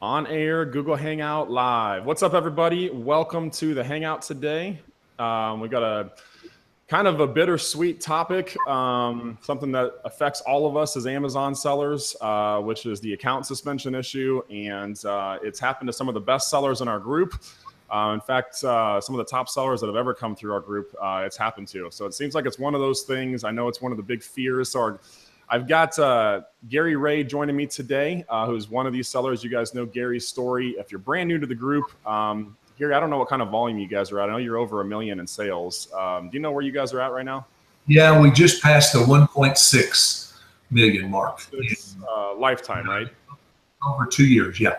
On air, Google Hangout live. What's up, everybody? Welcome to the Hangout today. We got a kind of a bittersweet topic, something that affects all of us as Amazon sellers, which is the account suspension issue. And it's happened to some of the best sellers in our group. In fact, some of the top sellers that have ever come through our group, it's happened to. So it seems like it's one of those things. I know it's one of the big fears. So I've got Garry Ray joining me today, who's one of these sellers. You guys know Gary's story. If you're brand new to the group, Garry, I don't know what kind of volume you guys are at. I know you're over $1 million in sales. Do you know where you guys are at right now? Yeah, we just passed the 1.6 million mark. It's lifetime, right? Over 2 years, yeah.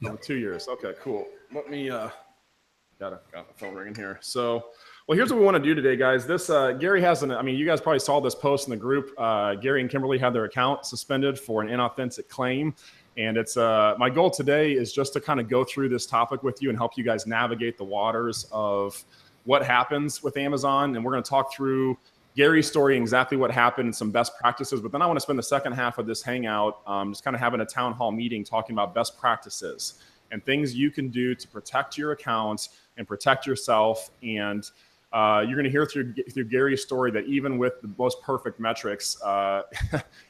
Over 2 years. Okay, cool. Let me got the phone ringing here. So, well, here's what we want to do today, guys. This Garry has I mean, you guys probably saw this post in the group. Garry and Kimberly had their account suspended for an inauthentic claim. And it's my goal today is just to kind of go through this topic with you and help you guys navigate the waters of what happens with Amazon. And we're going to talk through Gary's story and exactly what happened and some best practices. But then I want to spend the second half of this hangout just kind of having a town hall meeting talking about best practices and things you can do to protect your accounts and protect yourself. And you're going to hear through Gary's story that even with the most perfect metrics,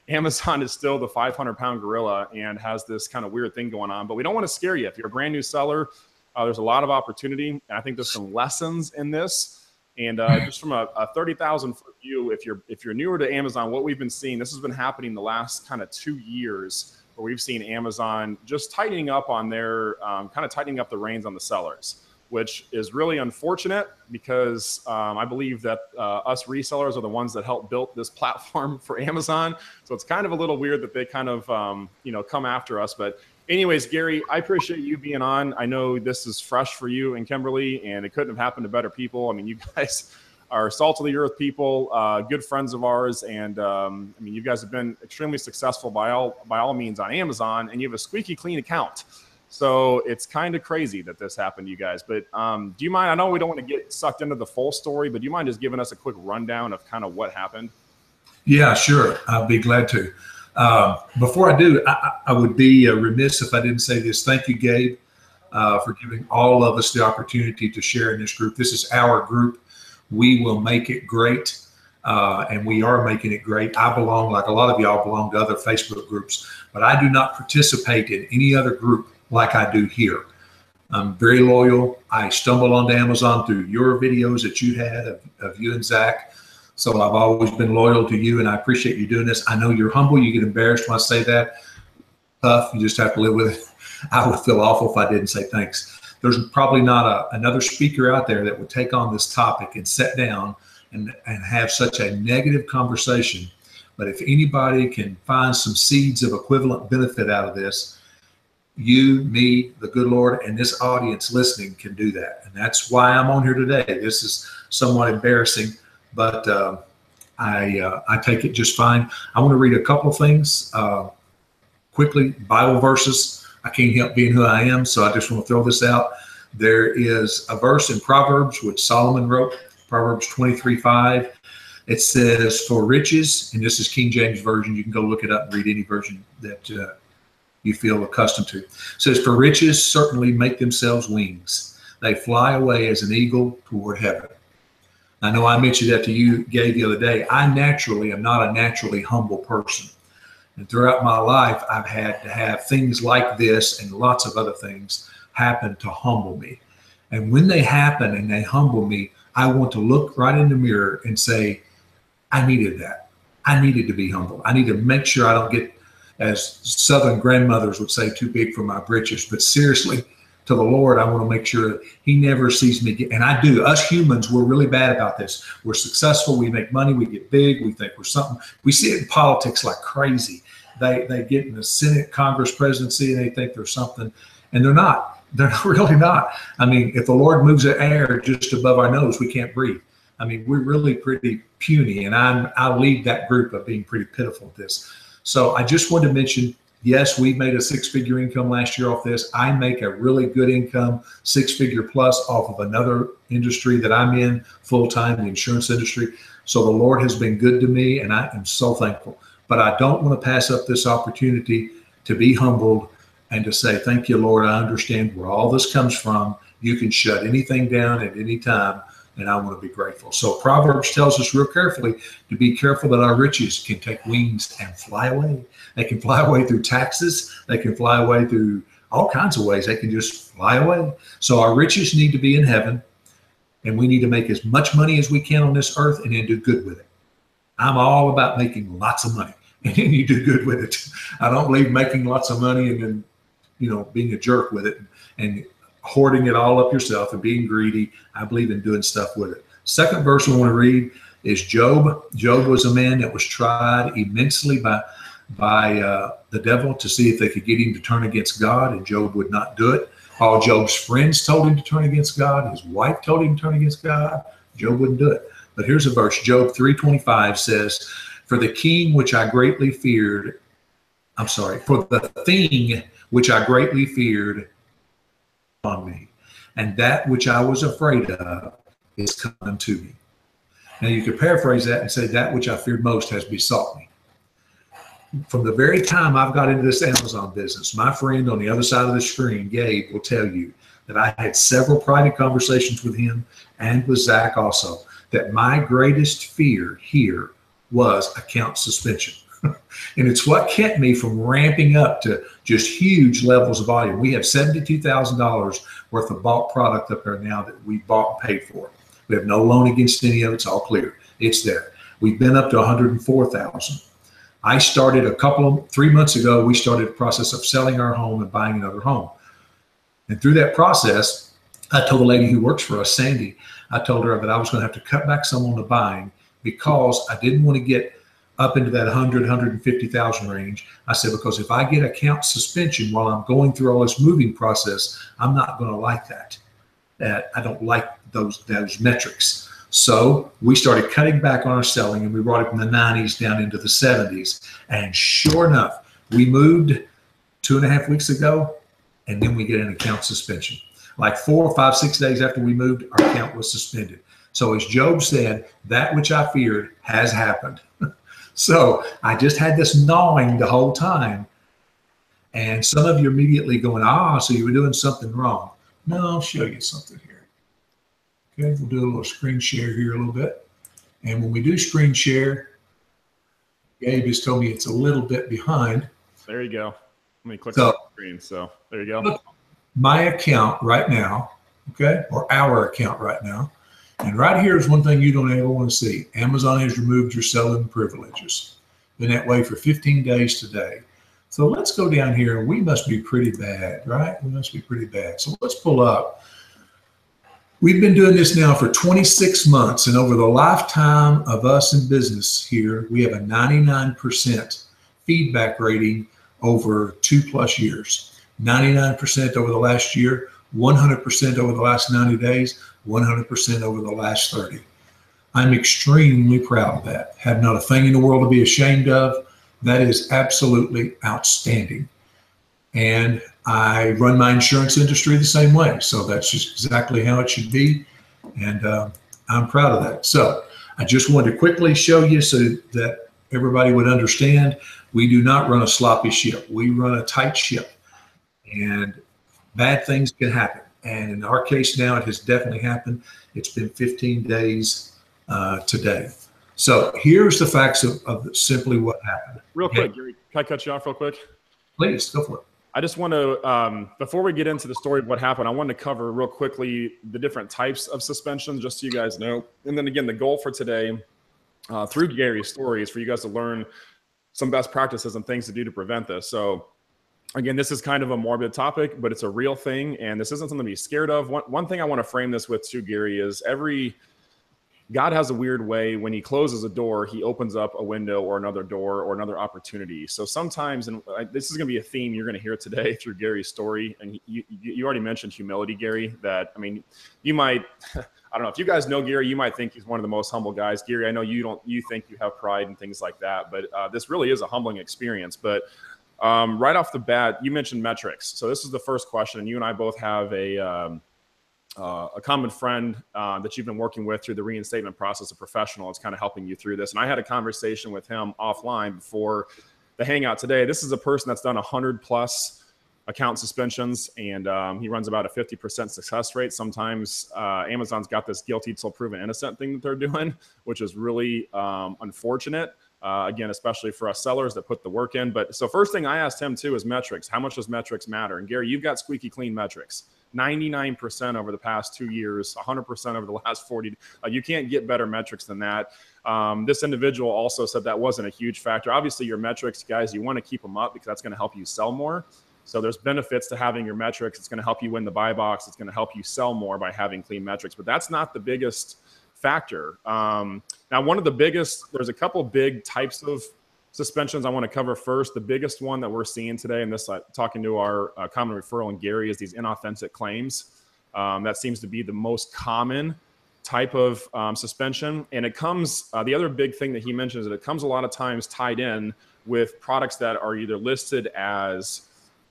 Amazon is still the 500-pound gorilla and has this kind of weird thing going on. But we don't want to scare you. If you're a brand new seller, there's a lot of opportunity. And I think there's some lessons in this. And just from a 30,000-foot view, if you're newer to Amazon, what we've been seeing, this has been happening the last kind of 2 years, where we've seen Amazon just tightening up on their kind of tightening up the reins on the sellers, which is really unfortunate because I believe that us resellers are the ones that helped build this platform for Amazon. So it's kind of a little weird that they kind of, come after us. But anyways, Garry, I appreciate you being on. I know this is fresh for you and Kimberly, and it couldn't have happened to better people. I mean, you guys are salt of the earth people, good friends of ours. And I mean, you guys have been extremely successful by all means on Amazon, and you have a squeaky clean account. So it's kind of crazy that this happened to you guys. But do you mind? I know we don't want to get sucked into the full story, but do you mind just giving us a quick rundown of kind of what happened? Yeah, sure. I'll be glad to. Before I do, I would be remiss if I didn't say this. Thank you, Gabe, for giving all of us the opportunity to share in this group. This is our group. We will make it great. And we are making it great. I belong, like a lot of y'all belong to other Facebook groups, but I do not participate in any other group like I do here. I'm very loyal. I stumbled onto Amazon through your videos that you had of you and Zach. So I've always been loyal to you, and I appreciate you doing this. I know you're humble. You get embarrassed when I say that. Tough. You just have to live with it. I would feel awful if I didn't say thanks. There's probably not another speaker out there that would take on this topic and sit down and have such a negative conversation. But if anybody can find some seeds of equivalent benefit out of this, you, me, the good Lord, and this audience listening can do that. And that's why I'm on here today. This is somewhat embarrassing, but I take it just fine. I want to read a couple of things quickly, Bible verses. I can't help being who I am, so I just want to throw this out. There is a verse in Proverbs which Solomon wrote, Proverbs 23:5. It says, for riches, and this is King James Version. You can go look it up and read any version that you feel accustomed to. It says, for riches certainly make themselves wings. They fly away as an eagle toward heaven. I know I mentioned that to you, Gabe, the other day. I naturally am not a naturally humble person. And throughout my life, I've had to have things like this and lots of other things happen to humble me. And when they happen and they humble me, I want to look right in the mirror and say, I needed that. I needed to be humble. I need to make sure I don't get, as Southern grandmothers would say, too big for my britches. But seriously, to the Lord, I want to make sure he never sees me get, and I do. Us humans, we're really bad about this. We're successful. We make money. We get big. We think we're something. We see it in politics like crazy. They get in the Senate, Congress presidency, and they think they're something, and they're not. They're really not. I mean, if the Lord moves the air just above our nose, we can't breathe. I mean, we're really pretty puny, and I lead that group of being pretty pitiful at this. So I just wanted to mention, yes, we made a six-figure income last year off this. I make a really good income, six-figure plus, off of another industry that I'm in full-time, the insurance industry. So the Lord has been good to me, and I am so thankful. But I don't want to pass up this opportunity to be humbled and to say, thank you, Lord, I understand where all this comes from. You can shut anything down at any time, and I want to be grateful. So Proverbs tells us real carefully to be careful that our riches can take wings and fly away. They can fly away through taxes. They can fly away through all kinds of ways. They can just fly away. So our riches need to be in heaven, and we need to make as much money as we can on this earth and then do good with it. I'm all about making lots of money, and then you do good with it. I don't believe making lots of money and then, being a jerk with it and hoarding it all up yourself and being greedy. I believe in doing stuff with it. Second verse I want to read is Job. Job was a man that was tried immensely by the devil to see if they could get him to turn against God, and Job would not do it. All Job's friends told him to turn against God. His wife told him to turn against God. Job wouldn't do it. But here's a verse. Job 3:25 says, for the king which I greatly feared, for the thing which I greatly feared on me, and that which I was afraid of is come to me. Now you could paraphrase that and say, that which I feared most has besought me. From the very time I've got into this Amazon business, my friend on the other side of the screen, Gabe, will tell you that I had several private conversations with him and with Zach also, that my greatest fear here was account suspension. And it's what kept me from ramping up to just huge levels of volume. We have $72,000 worth of bought product up there now that we bought and paid for. We have no loan against any of it. It's all clear. It's there. We've been up to 104,000. I started 3 months ago, we started the process of selling our home and buying another home. And through that process, I told a lady who works for us, Sandy, I told her that I was going to have to cut back some on the buying because I didn't want to get up into that 100, 150,000 range. I said, because if I get account suspension while I'm going through all this moving process, I'm not going to like that. I don't like those metrics. So we started cutting back on our selling, and we brought it from the 90s down into the 70s. And sure enough, we moved 2.5 weeks ago, and then we get an account suspension. Like 4, 5, 6 days after we moved, our account was suspended. So as Job said, that which I feared has happened. So I just had this gnawing the whole time. And some of you immediately going, so you were doing something wrong. No, I'll show you something here. Okay, we'll do a little screen share here a little bit. And when we do screen share, Gabe has told me it's a little bit behind. There you go. Let me click on the screen. So there you go. Look, my account right now, okay, or our account right now. And right here is one thing you don't ever want to see. Amazon has removed your selling privileges. Been that way for 15 days today. So let's go down here. We must be pretty bad, right? We must be pretty bad. So let's pull up. We've been doing this now for 26 months, and over the lifetime of us in business here, we have a 99% feedback rating over 2+ years. 99% over the last year, 100% over the last 90 days, 100% over the last 30. I'm extremely proud of that. Have not a thing in the world to be ashamed of. That is absolutely outstanding. And I run my insurance industry the same way. So that's just exactly how it should be. And I'm proud of that. So I just wanted to quickly show you so that everybody would understand. We do not run a sloppy ship. We run a tight ship. And bad things can happen. And in our case now, it has definitely happened. It's been 15 days today. So here's the facts of simply what happened. Real quick, Gary, can I cut you off real quick? Please, go for it. I just want to, before we get into the story of what happened, I wanted to cover real quickly the different types of suspension, just so you guys know. And then again, the goal for today, through Gary's story, is for you guys to learn some best practices and things to do to prevent this. So again, this is kind of a morbid topic, but it's a real thing, and this isn't something to be scared of. One thing I want to frame this with too, Gary, is God has a weird way when he closes a door, he opens up a window or another door or another opportunity. So sometimes, and this is going to be a theme you're going to hear today through Gary's story. And you already mentioned humility, Gary, that, I mean, you might, I don't know if you guys know Gary, you might think he's one of the most humble guys. Gary, I know you think you have pride and things like that, but this really is a humbling experience. But right off the bat, you mentioned metrics. So this is the first question. And you and I both have a common friend that you've been working with through the reinstatement process, a professional that's kind of helping you through this. And I had a conversation with him offline before the Hangout today. This is a person that's done 100+ account suspensions, and he runs about a 50% success rate. Sometimes Amazon's got this guilty till proven innocent thing that they're doing, which is really unfortunate. Again, especially for us sellers that put the work in. But so first thing I asked him too is metrics. How much does metrics matter? And Garry, you've got squeaky clean metrics. 99% over the past 2 years, 100% over the last 40. You can't get better metrics than that. This individual also said that wasn't a huge factor. Obviously, your metrics, guys, you want to keep them up because that's going to help you sell more. So there's benefits to having your metrics. It's going to help you win the buy box. It's going to help you sell more by having clean metrics. But that's not the biggest factor. Now, one of the biggest, there's a couple big types of suspensions I want to cover first. The biggest one that we're seeing today, and this talking to our common referral and Garry, is these inauthentic claims. That seems to be the most common type of suspension. And it comes, the other big thing that he mentions is that it comes a lot of times tied in with products that are either listed as,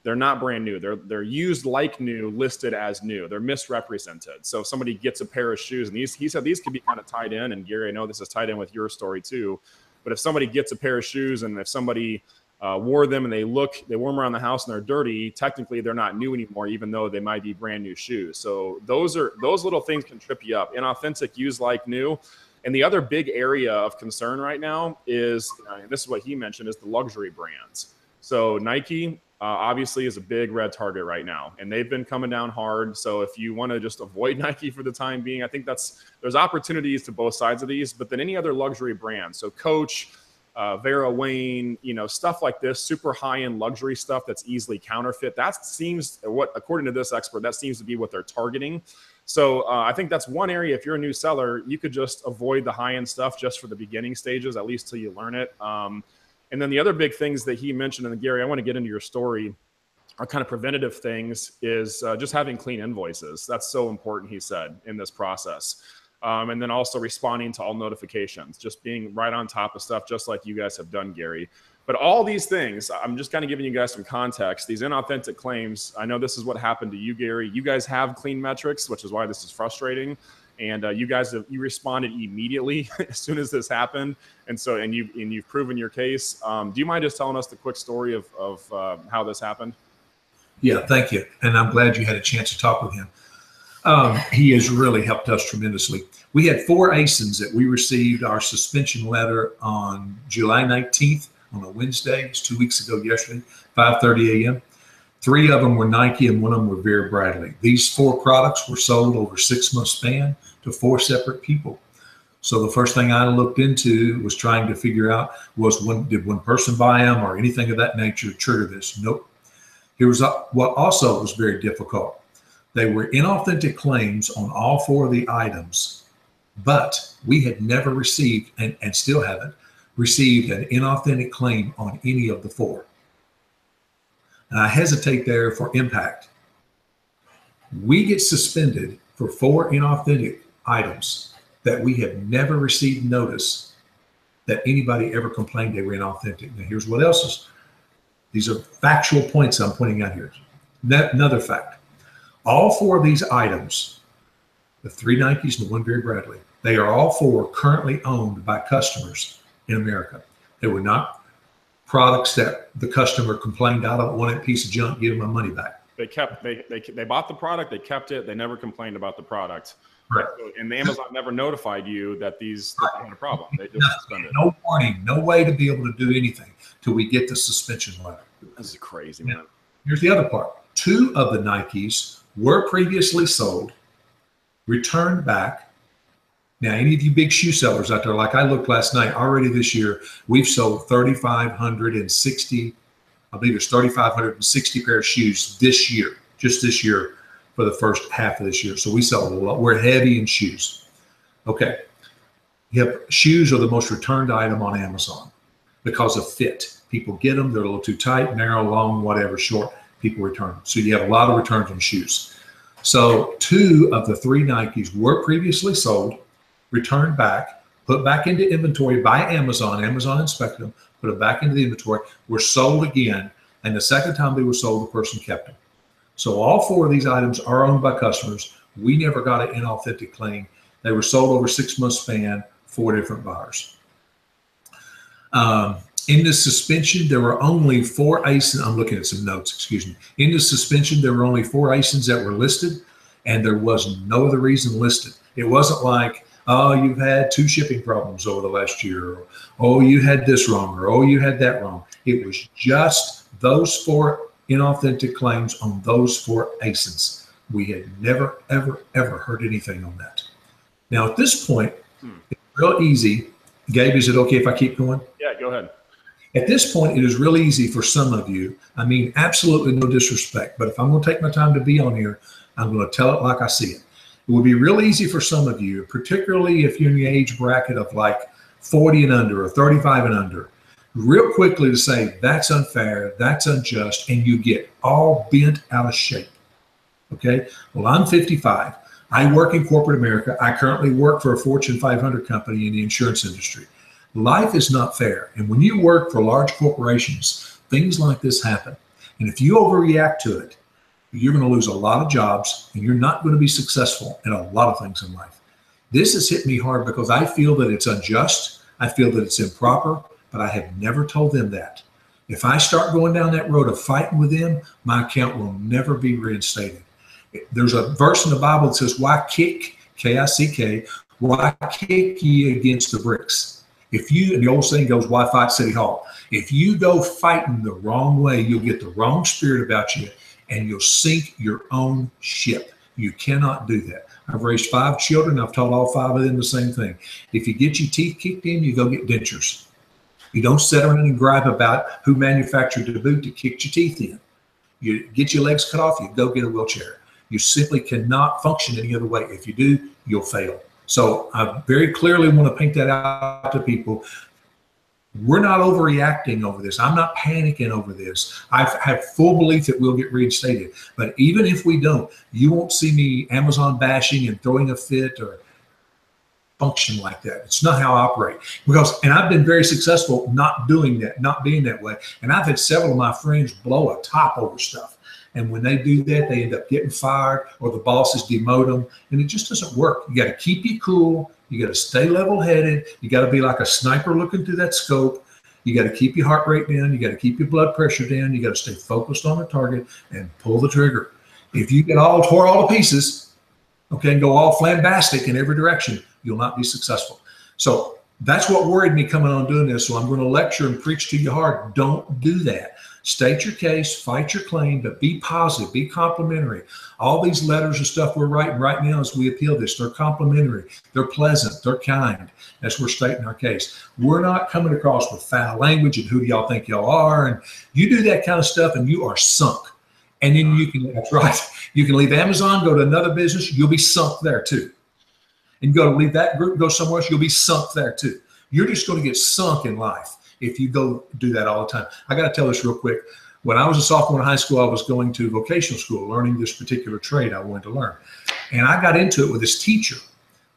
they're not brand new. They're used like new, listed as new. They're misrepresented. So if somebody gets a pair of shoes, and he said these could be kind of tied in, and Garry, I know this is tied in with your story too, but if somebody gets a pair of shoes and if somebody wore them and they wore them around the house and they're dirty, technically they're not new anymore, even though they might be brand new shoes. So those little things can trip you up. Inauthentic, used like new. And the other big area of concern right now is, and this is what he mentioned, is the luxury brands. So Nike, obviously is a big red target right now, and they've been coming down hard. So if you want to just avoid Nike for the time being, I think there's opportunities to both sides of these, but then any other luxury brand. So Coach, Vera Wayne, stuff like this, super high-end luxury stuff that's easily counterfeit. That seems according to this expert, that seems to be what they're targeting. So I think that's one area. If you're a new seller, you could just avoid the high-end stuff just for the beginning stages, at least till you learn it. And then the other big things that he mentioned, and Garry, I want to get into your story, are kind of preventative things, is just having clean invoices. That's so important, he said, in this process. And then also responding to all notifications, just being right on top of stuff, just like you guys have done, Garry. But all these things, I'm just kind of giving you guys some context. These inauthentic claims, I know this is what happened to you, Garry. You guys have clean metrics, which is why this is frustrating. And you responded immediately as soon as this happened, and you've proven your case. Do you mind just telling us the quick story of how this happened? Yeah, thank you, and I'm glad you had a chance to talk with him. He has really helped us tremendously. We had 4 ASINs that we received our suspension letter on July 19th on a Wednesday. It's 2 weeks ago yesterday, 5:30 a.m. 3 of them were Nike and 1 of them were Vera Bradley. These 4 products were sold over a 6-month span to 4 separate people. So the first thing I looked into was trying to figure out did one person buy them or anything of that nature to trigger this? Nope. Here's what also was very difficult. They were inauthentic claims on all 4 of the items, but we had never received, and still haven't, received an inauthentic claim on any of the 4. And I hesitate there for impact. We get suspended for 4 inauthentic items that we have never received notice that anybody ever complained they were inauthentic. Now here's what else is. These are factual points I'm pointing out here. Another fact. All 4 of these items, the 3 Nikes and the 1 Vera Bradley, they are all 4 currently owned by customers in America. They were not products that the customer complained, I don't want a piece of junk, give them my money back. They bought the product, they kept it, they never complained about the product. Right. And the Amazon never notified you that they had a problem. They just suspended. No warning, no way to be able to do anything till we get the suspension letter. This is crazy, man. Here's the other part. 2 of the Nikes were previously sold, returned back. Now, any of you big shoe sellers out there, like I looked last night, already this year, we've sold 3,560, I believe it's 3,560 pair of shoes this year, just this year for the first half of this year. So we sell a lot. We're heavy in shoes. Okay. Yep. Shoes are the most returned item on Amazon because of fit. People get them. They're a little too tight, narrow, long, whatever, short. People return them. So you have a lot of returns on shoes. So 2 of the 3 Nikes were previously sold, returned back, put back into inventory by Amazon. Amazon inspected them, put them back into the inventory, were sold again. And the second time they were sold, the person kept them. So all 4 of these items are owned by customers. We never got an inauthentic claim. They were sold over a 6-month span, 4 different buyers. In the suspension, there were only 4 ASINs. I'm looking at some notes, excuse me. In the suspension, there were only 4 ASINs that were listed, and there was no other reason listed. It wasn't like, oh, you've had 2 shipping problems over the last year, or oh, you had this wrong, or oh, you had that wrong. It was just those 4 inauthentic claims on those 4 ASINs. We had never, ever, ever heard anything on that. Now, at this point, it's real easy. Gabe, is it okay if I keep going? Yeah, go ahead. At this point, it is real easy for some of you. I mean, absolutely no disrespect, but if I'm going to take my time to be on here, I'm going to tell it like I see it. It would be real easy for some of you, particularly if you're in the age bracket of like 40 and under or 35 and under, real quickly to say, that's unfair, that's unjust, and you get all bent out of shape. Okay? Well, I'm 55. I work in corporate America. I currently work for a Fortune 500 company in the insurance industry. Life is not fair. And when you work for large corporations, things like this happen. And if you overreact to it, you're going to lose a lot of jobs and you're not going to be successful in a lot of things in life. This has hit me hard because I feel that it's unjust. I feel that it's improper, but I have never told them that. If I start going down that road of fighting with them, my account will never be reinstated. There's a verse in the Bible that says, why kick, K-I-C-K, why kick ye against the bricks? If you, and the old saying goes, why fight City Hall? If you go fighting the wrong way, you'll get the wrong spirit about you and you'll sink your own ship. You cannot do that. I've raised 5 children. I've taught all 5 of them the same thing. If you get your teeth kicked in, you go get dentures. You don't sit around and gripe about who manufactured the boot that kicked your teeth in. You get your legs cut off, you go get a wheelchair. You simply cannot function any other way. If you do, you'll fail. So I very clearly want to paint that out to people. We're not overreacting over this. I'm not panicking over this. I have full belief that we'll get reinstated. But even if we don't, you won't see me Amazon bashing and throwing a fit or function like that. It's not how I operate. And I've been very successful not doing that, not being that way. And I've had several of my friends blow a top over stuff. And when they do that, they end up getting fired or the bosses demote them. And it just doesn't work. You got to keep you cool. You got to stay level-headed. You got to be like a sniper looking through that scope. You got to keep your heart rate down. You got to keep your blood pressure down. You got to stay focused on the target and pull the trigger. If you get tore all to pieces, okay, and go all flambastic in every direction, you'll not be successful. So that's what worried me coming on doing this. So I'm going to lecture and preach to you hard. Don't do that. State your case, fight your claim, but be positive, be complimentary. All these letters and stuff we're writing right now as we appeal this, they're complimentary, they're pleasant, they're kind, as we're stating our case. We're not coming across with foul language and who do y'all think y'all are. And you do that kind of stuff and you are sunk. And then you can, that's right, you can leave Amazon, go to another business, you'll be sunk there too. And go to leave that group, go somewhere else, you'll be sunk there too. You're just going to get sunk in life if you go do that all the time. I got to tell this real quick. When I was a sophomore in high school, I was going to vocational school, learning this particular trade I wanted to learn. And I got into it with this teacher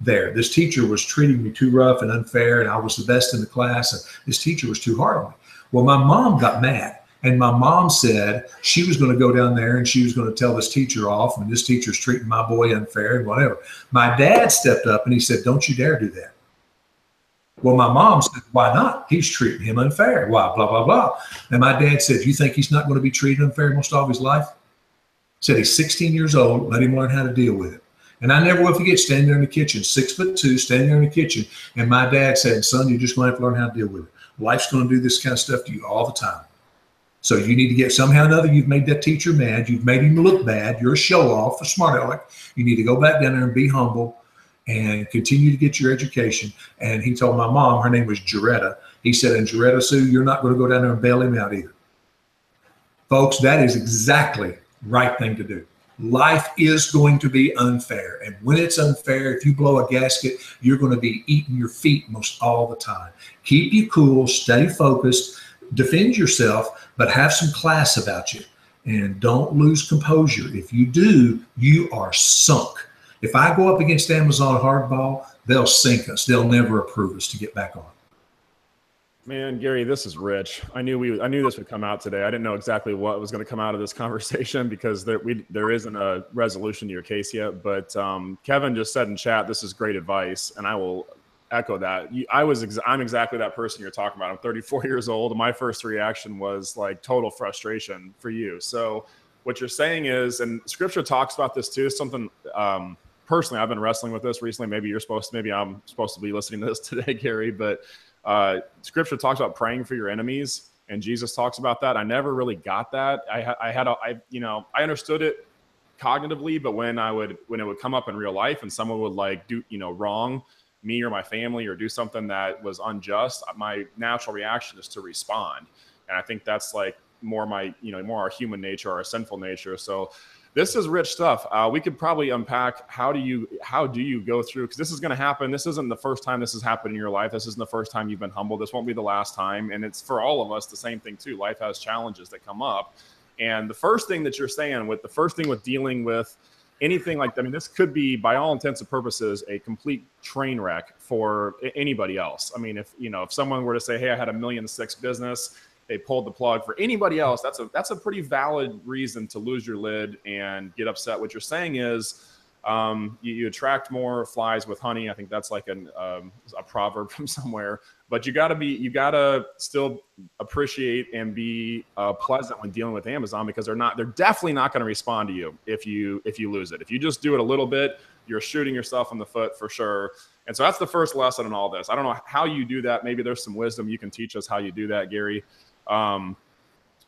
there. This teacher was treating me too rough and unfair, and I was the best in the class, and this teacher was too hard on me. Well, my mom got mad, and my mom said she was going to go down there and she was going to tell this teacher off, and this teacher's treating my boy unfair and whatever. My dad stepped up and he said, don't you dare do that. Well, my mom said, why not? He's treating him unfair. Why, blah, blah, blah. And my dad said, you think he's not going to be treated unfair most of his life? Said he's 16 years old. Let him learn how to deal with it. And I never will forget standing there in the kitchen, 6'2", standing there in the kitchen. And my dad said, son, you're just going to have to learn how to deal with it. Life's going to do this kind of stuff to you all the time. So you need to get somehow or another, you've made that teacher mad. You've made him look bad. You're a show off, a smart aleck. You need to go back down there and be humble and continue to get your education. And he told my mom, her name was Jaretta. He said, and Jaretta, Sue, you're not going to go down there and bail him out either. Folks, that is exactly the right thing to do. Life is going to be unfair. And when it's unfair, if you blow a gasket, you're going to be eating your feet most all the time. Keep you cool, stay focused, defend yourself, but have some class about you. And don't lose composure. If you do, you are sunk. If I go up against Amazon hardball, they'll sink us. They'll never approve us to get back on. Man, Gary, this is rich. I knew this would come out today. I didn't know exactly what was going to come out of this conversation because there isn't a resolution to your case yet. But Kevin just said in chat, this is great advice, and I will echo that. I'm exactly that person you're talking about. I'm 34 years old. And my first reaction was like total frustration for you. So what you're saying is, and scripture talks about this too, something, personally, I've been wrestling with this recently. Maybe I'm supposed to be listening to this today, Garry, but scripture talks about praying for your enemies. And Jesus talks about that. I never really got that. I understood it cognitively, but when it would come up in real life and someone would like do, wrong me or my family or do something that was unjust, my natural reaction is to respond. And I think that's like more more our human nature, our sinful nature. So this is rich stuff. We could probably unpack how do you go through, because this is going to happen. This isn't the first time this has happened in your life. This isn't the first time you've been humble. This won't be the last time. And it's for all of us the same thing too. Life has challenges that come up. And the first thing that you're saying with dealing with anything like, this could be by all intents and purposes a complete train wreck for anybody else. I mean, if someone were to say, hey, I had $1.6 million business, they pulled the plug. For anybody else, that's a pretty valid reason to lose your lid and get upset. What you're saying is you attract more flies with honey. I think that's like a proverb from somewhere. But you gotta still appreciate and be pleasant when dealing with Amazon, because they're definitely not going to respond to you if you lose it. If you just do it a little bit, you're shooting yourself in the foot for sure. And so that's the first lesson in all this. I don't know how you do that. Maybe there's some wisdom you can teach us how you do that, Garry. Well,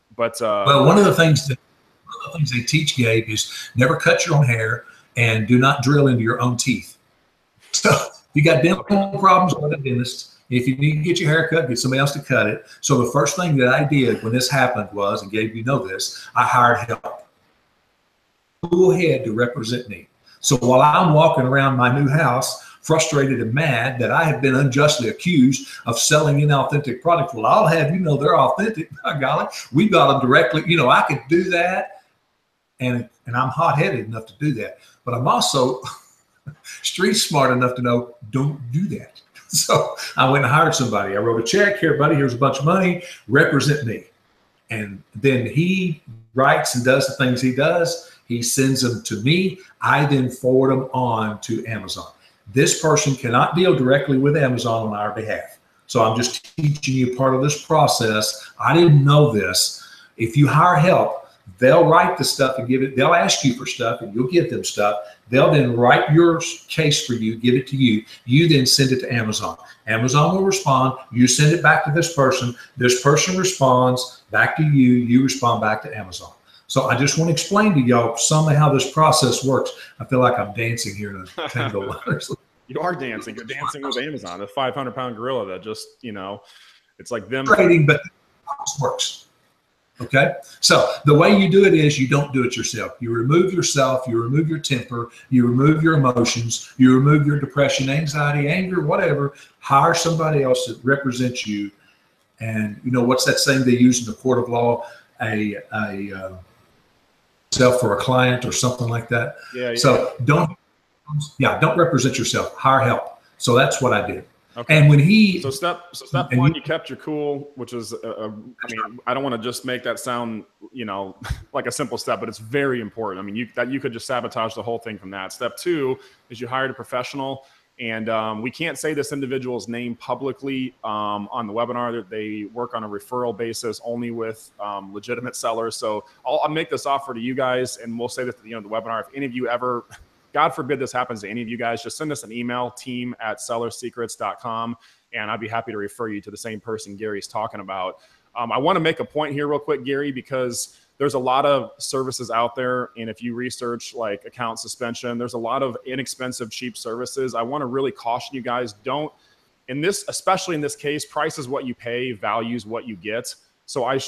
one of the things they teach, Gabe, is never cut your own hair and do not drill into your own teeth. So if you got dental problems, go to the dentist. If you need to get your hair cut, get somebody else to cut it. So the first thing that I did when this happened was, and Gabe, this, I hired help. Cool head to represent me. So while I'm walking around my new house, frustrated and mad that I have been unjustly accused of selling inauthentic products, well, I'll have they're authentic. By golly, we got them directly. I could do that, and I'm hot-headed enough to do that. But I'm also street smart enough to know don't do that. So I went and hired somebody. I wrote a check. Here, buddy, here's a bunch of money. Represent me. And then he writes and does the things he does. He sends them to me. I then forward them on to Amazon. This person cannot deal directly with Amazon on our behalf. So I'm just teaching you part of this process. I didn't know this. If you hire help, they'll write the stuff and give it. They'll ask you for stuff and you'll give them stuff. They'll then write your case for you, give it to you. You then send it to Amazon. Amazon will respond. You send it back to this person. This person responds back to you. You respond back to Amazon. So I just want to explain to y'all some of how this process works. I feel like I'm dancing here in a tango. You are dancing. You're dancing with Amazon, the 500-pound gorilla that just, it's like them. Trading, but it works. Okay. So the way you do it is you don't do it yourself. You remove yourself, you remove your temper, you remove your emotions, you remove your depression, anxiety, anger, whatever. Hire somebody else that represents you. And what's that saying they use in the court of law? Self for a client or something like that. Yeah. So don't represent yourself. Hire help. So that's what I did. Okay. And so step one, you kept your cool, which is, I don't want to just make that sound, like a simple step, but it's very important. I mean, you could just sabotage the whole thing from that. Step two is you hired a professional, and we can't say this individual's name publicly on the webinar. They work on a referral basis only with legitimate sellers. So I'll make this offer to you guys, and we'll say this at the end of the webinar. If any of you ever, God forbid this happens to any of you guys, just send us an email, team@sellersecrets.com, and I'd be happy to refer you to the same person Gary's talking about. I want to make a point here real quick, Garry, because there's a lot of services out there. And if you research like account suspension, there's a lot of inexpensive, cheap services. I want to really caution you guys, especially in this case, price is what you pay, value is what you get. So I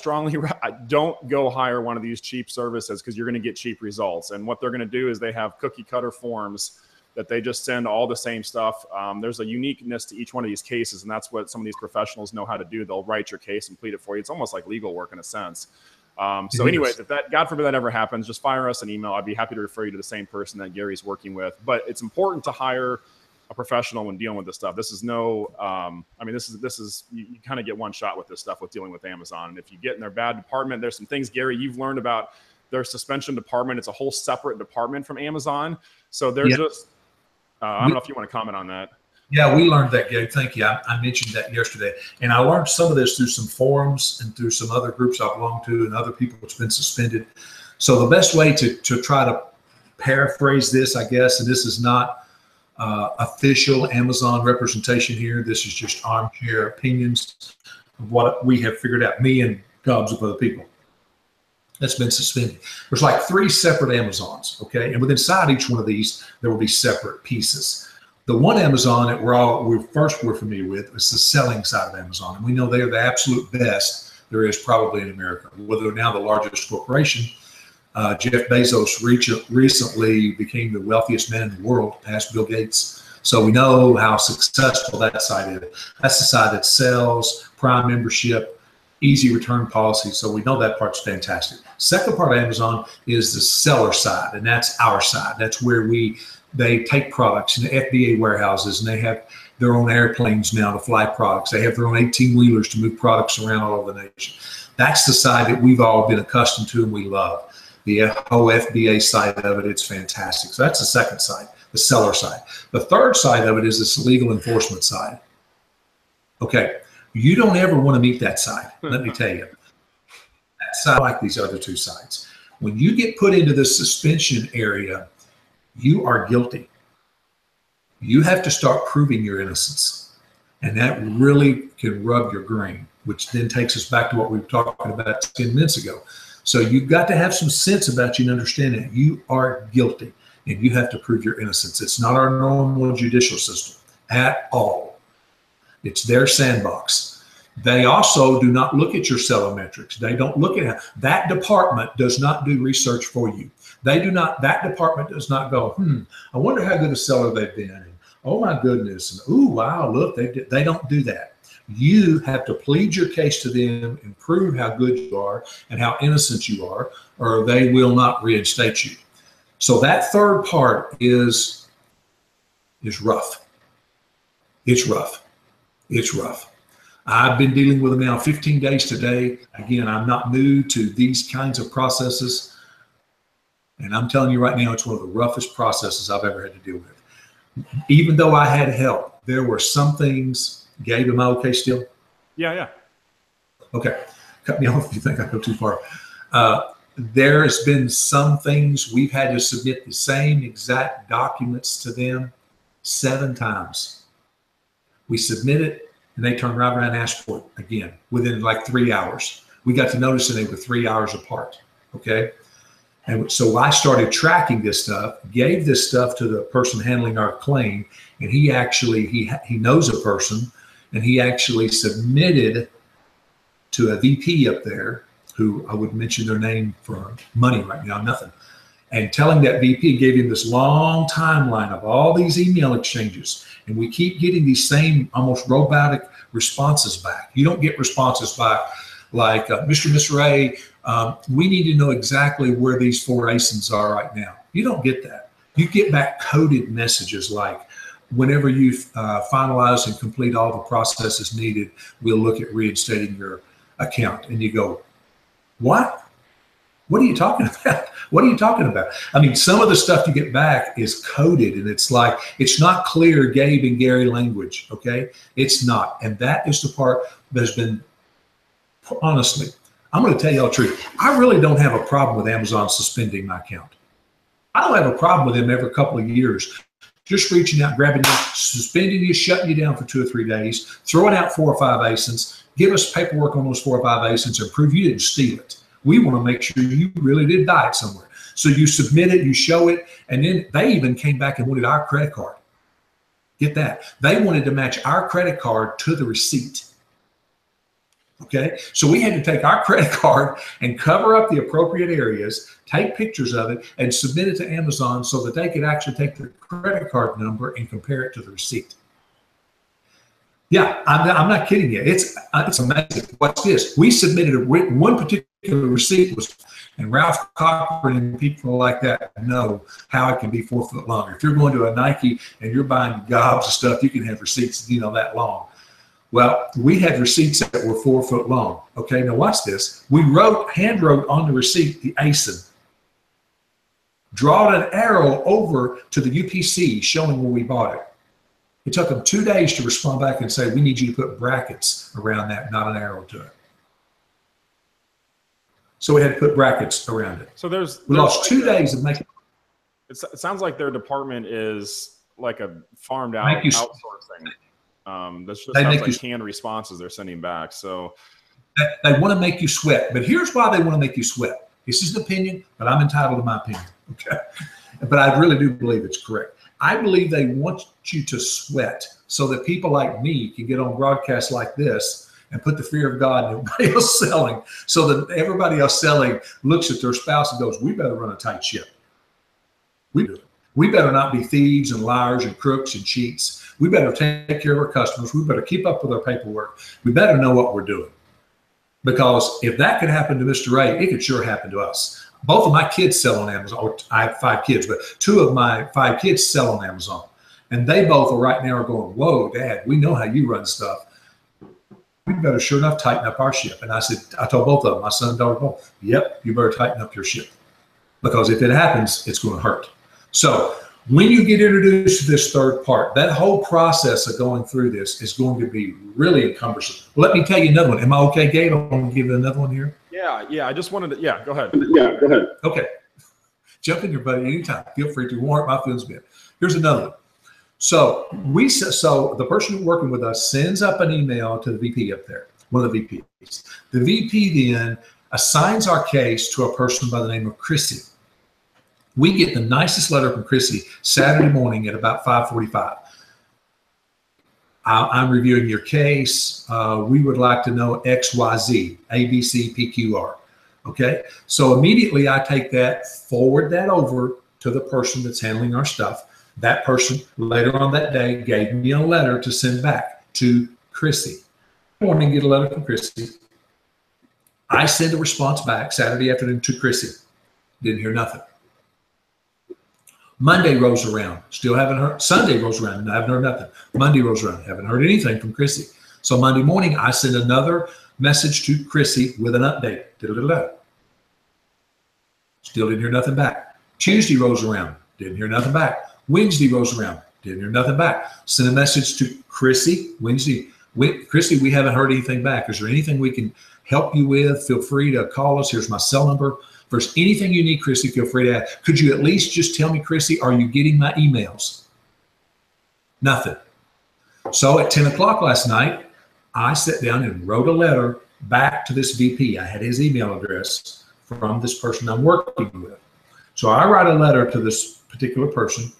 don't go hire one of these cheap services, because you're going to get cheap results. And what they're going to do is they have cookie cutter forms that they just send all the same stuff. There's a uniqueness to each one of these cases, and that's what some of these professionals know how to do. They'll write your case and plead it for you. It's almost like legal work in a sense. So anyways, if that, God forbid that ever happens, just fire us an email. I'd be happy to refer you to the same person that Gary's working with. But it's important to hire a professional when dealing with this stuff. This is this is you kind of get one shot with this stuff with dealing with Amazon. And if you get in their bad department, there's some things, Garry, you've learned about their suspension department. It's a whole separate department from Amazon. So they're just, I don't know if you want to comment on that. Yeah, we learned that, Gabe. Thank you. I mentioned that yesterday. And I learned some of this through some forums and through some other groups I belong to and other people that's been suspended. So the best way to try to paraphrase this, I guess, and this is not official Amazon representation here. This is just armchair opinions of what we have figured out, me and gobs of other people that's been suspended. There's like 3 separate Amazons, okay? And within inside each one of these, there will be separate pieces. The one Amazon that we're familiar with is the selling side of Amazon. And we know they are the absolute best there is probably in America. Well, they're now the largest corporation. Jeff Bezos recently became the wealthiest man in the world, past Bill Gates. So we know how successful that side is. That's the side that sells, Prime membership, easy return policy. So we know that part's fantastic. Second part of Amazon is the seller side, and that's our side. That's where they take products in the FBA warehouses, and they have their own airplanes now to fly products. They have their own 18-wheelers to move products around all over the nation. That's the side that we've all been accustomed to and we love. The whole FBA side of it, it's fantastic. So that's the second side, the seller side. The third side of it is this legal enforcement side. Okay, you don't ever want to meet that side, let me tell you. That side, like these other 2 sides. When you get put into the suspension area, you are guilty. You have to start proving your innocence. And that really can rub your grain, which then takes us back to what we were talking about 10 minutes ago. So you've got to have some sense about you and understand that you are guilty and you have to prove your innocence. It's not our normal judicial system at all. It's their sandbox. They also do not look at your seller metrics. They don't look at that department does not do research for you. They do not, that department does not go, I wonder how good a seller they've been. And, oh my goodness. And, ooh, wow, look, they don't do that. You have to plead your case to them and prove how good you are and how innocent you are, or they will not reinstate you. So that third part is rough. It's rough. It's rough. I've been dealing with them now 15 days today. Again, I'm not new to these kinds of processes. And I'm telling you right now, it's one of the roughest processes I've ever had to deal with. Even though I had help, there were some things. Gabe, am I okay still? Yeah. Okay. Cut me off if you think I go too far. There has been some things we've had to submit the same exact documents to them 7 times. We submit it, and they turn right around and ask for it again within like 3 hours. We got to notice that they were 3 hours apart. Okay. And so I started tracking this stuff, gave this stuff to the person handling our claim, and he actually, he knows a person, and he actually submitted to a VP up there, who I wouldn't mention their name for money right now, nothing. And telling that VP, gave him this long timeline of all these email exchanges. And we keep getting these same almost robotic responses back. You don't get responses back like, Mr. Miss Ray, we need to know exactly where these 4 ASINs are right now. You don't get that. You get back coded messages like, whenever you finalize and complete all the processes needed, we'll look at reinstating your account. And you go, what? What are you talking about? What are you talking about? I mean, some of the stuff you get back is coded, and it's like, it's not clear Gabe and Garry language, okay? It's not. And that is the part that's been, honestly, I'm going to tell you all the truth. I really don't have a problem with Amazon suspending my account. I don't have a problem with them every couple of years just reaching out, grabbing you, suspending you, shutting you down for 2 or 3 days, throwing out 4 or 5 ASINs, give us paperwork on those 4 or 5 ASINs and prove you didn't steal it. We want to make sure you really did buy it somewhere. So you submit it, you show it, and then they even came back and wanted our credit card. Get that. They wanted to match our credit card to the receipt. Okay, so we had to take our credit card and cover up the appropriate areas, take pictures of it, and submit it to Amazon so that they could actually take the credit card number and compare it to the receipt. Yeah, I'm not kidding you. It's amazing. What's this? We submitted one particular receipt was, and Ralph Cochran and people like that know how it can be 4 foot long. If you're going to a Nike and you're buying gobs of stuff, you can have receipts, that long. Well, we had receipts that were 4 foot long. Okay, now watch this. We hand wrote on the receipt the ASIN. Drawed an arrow over to the UPC showing where we bought it. It took them 2 days to respond back and say, we need you to put brackets around that, not an arrow to it. So we had to put brackets around it. So we lost 2 days of making. It sounds like their department is like a farmed out outsourcing. That's just has like canned responses they're sending back. So they want to make you sweat. But here's why they want to make you sweat. This is an opinion, but I'm entitled to my opinion. Okay. But I really do believe it's correct. I believe they want you to sweat so that people like me can get on broadcasts like this and put the fear of God in everybody else selling, so that everybody else selling looks at their spouse and goes, we better run a tight ship. We better not be thieves and liars and crooks and cheats. We better take care of our customers. We better keep up with our paperwork. We better know what we're doing. Because if that could happen to Mr. Ray, it could sure happen to us. Both of my kids sell on Amazon. Or I have 5 kids, but 2 of my 5 kids sell on Amazon. And they both are right now going, whoa, Dad, we know how you run stuff. We better sure enough tighten up our ship. And I told both of them, my son and daughter both, yep, you better tighten up your ship. Because if it happens, it's going to hurt. So when you get introduced to this third part, that whole process of going through this is going to be really cumbersome. Let me tell you another one. Am I okay, Gabe? I'm going to give you another one here. Yeah. I just wanted to, go ahead. Yeah, go ahead. Okay. Jump in here, buddy, anytime. Feel free to. Won't hurt my feelings a bit. Here's another one. So the person working with us sends up an email to the VP up there, one of the VPs. The VP then assigns our case to a person by the name of Chrissy. We get the nicest letter from Chrissy Saturday morning at about 5:45. I'm reviewing your case. We would like to know XYZ, ABC, PQR. Okay. So immediately I take that, forward that over to the person that's handling our stuff. That person later on that day gave me a letter to send back to Chrissy. Morning, get a letter from Chrissy. I send a response back Saturday afternoon to Chrissy. Didn't hear nothing. Monday rolls around, still haven't heard. Sunday rolls around, I haven't heard nothing. Monday rolls around, haven't heard anything from Chrissy. So Monday morning, I send another message to Chrissy with an update. Still didn't hear nothing back. Tuesday rolls around, didn't hear nothing back. Wednesday rolls around, didn't hear nothing back. Send a message to Chrissy Wednesday. Chrissy, we haven't heard anything back. Is there anything we can help you with? Feel free to call us. Here's my cell number. If there's anything you need, Chrissy, feel free to ask. Could you at least just tell me, Chrissy, are you getting my emails? Nothing. So at 10 o'clock last night, I sat down and wrote a letter back to this VP. I had his email address from this person I'm working with. So I write a letter to this particular person,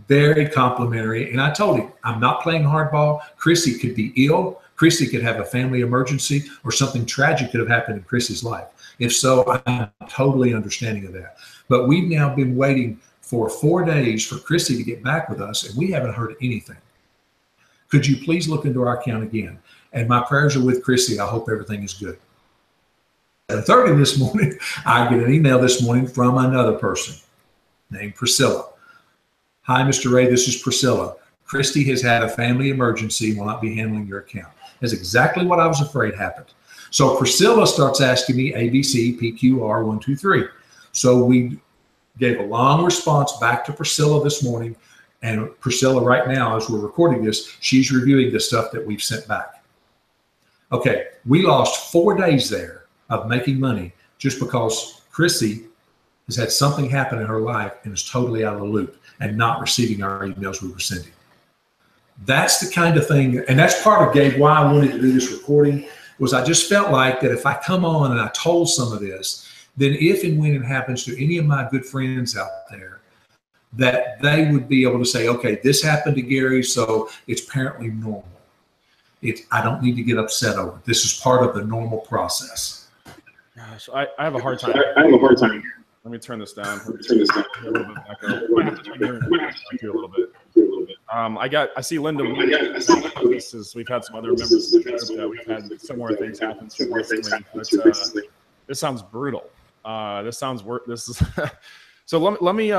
very complimentary. And I told him, I'm not playing hardball. Chrissy could be ill. Chrissy could have a family emergency, or something tragic could have happened in Chrissy's life. If so, I'm totally understanding of that. But we've now been waiting for 4 days for Chrissy to get back with us, and we haven't heard anything. Could you please look into our account again? And my prayers are with Chrissy. I hope everything is good. At 7:30 this morning, I get an email this morning from another person named Priscilla. Hi, Mr. Ray, this is Priscilla. Christy has had a family emergency and will not be handling your account. That's exactly what I was afraid happened. So Priscilla starts asking me ABC, PQR, 1, 2, 3. So we gave a long response back to Priscilla this morning. And Priscilla right now, as we're recording this, she's reviewing the stuff that we've sent back. Okay, we lost 4 days there of making money just because Chrissy has had something happen in her life and is totally out of the loop and not receiving our emails we were sending. That's the kind of thing, and that's part of, Gabe, why I wanted to do this recording, was I just felt like that if I come on and I told some of this, then if and when it happens to any of my good friends out there, that they would be able to say, okay, this happened to Garry, so it's apparently normal. I don't need to get upset over it. This is part of the normal process. Gosh, I have a hard time. Let me turn this down. A little bit back up. I have to turn your a little bit. I see Linda. We've had some other members of the group that we've had similar things happen to recently. This sounds brutal. This is so let me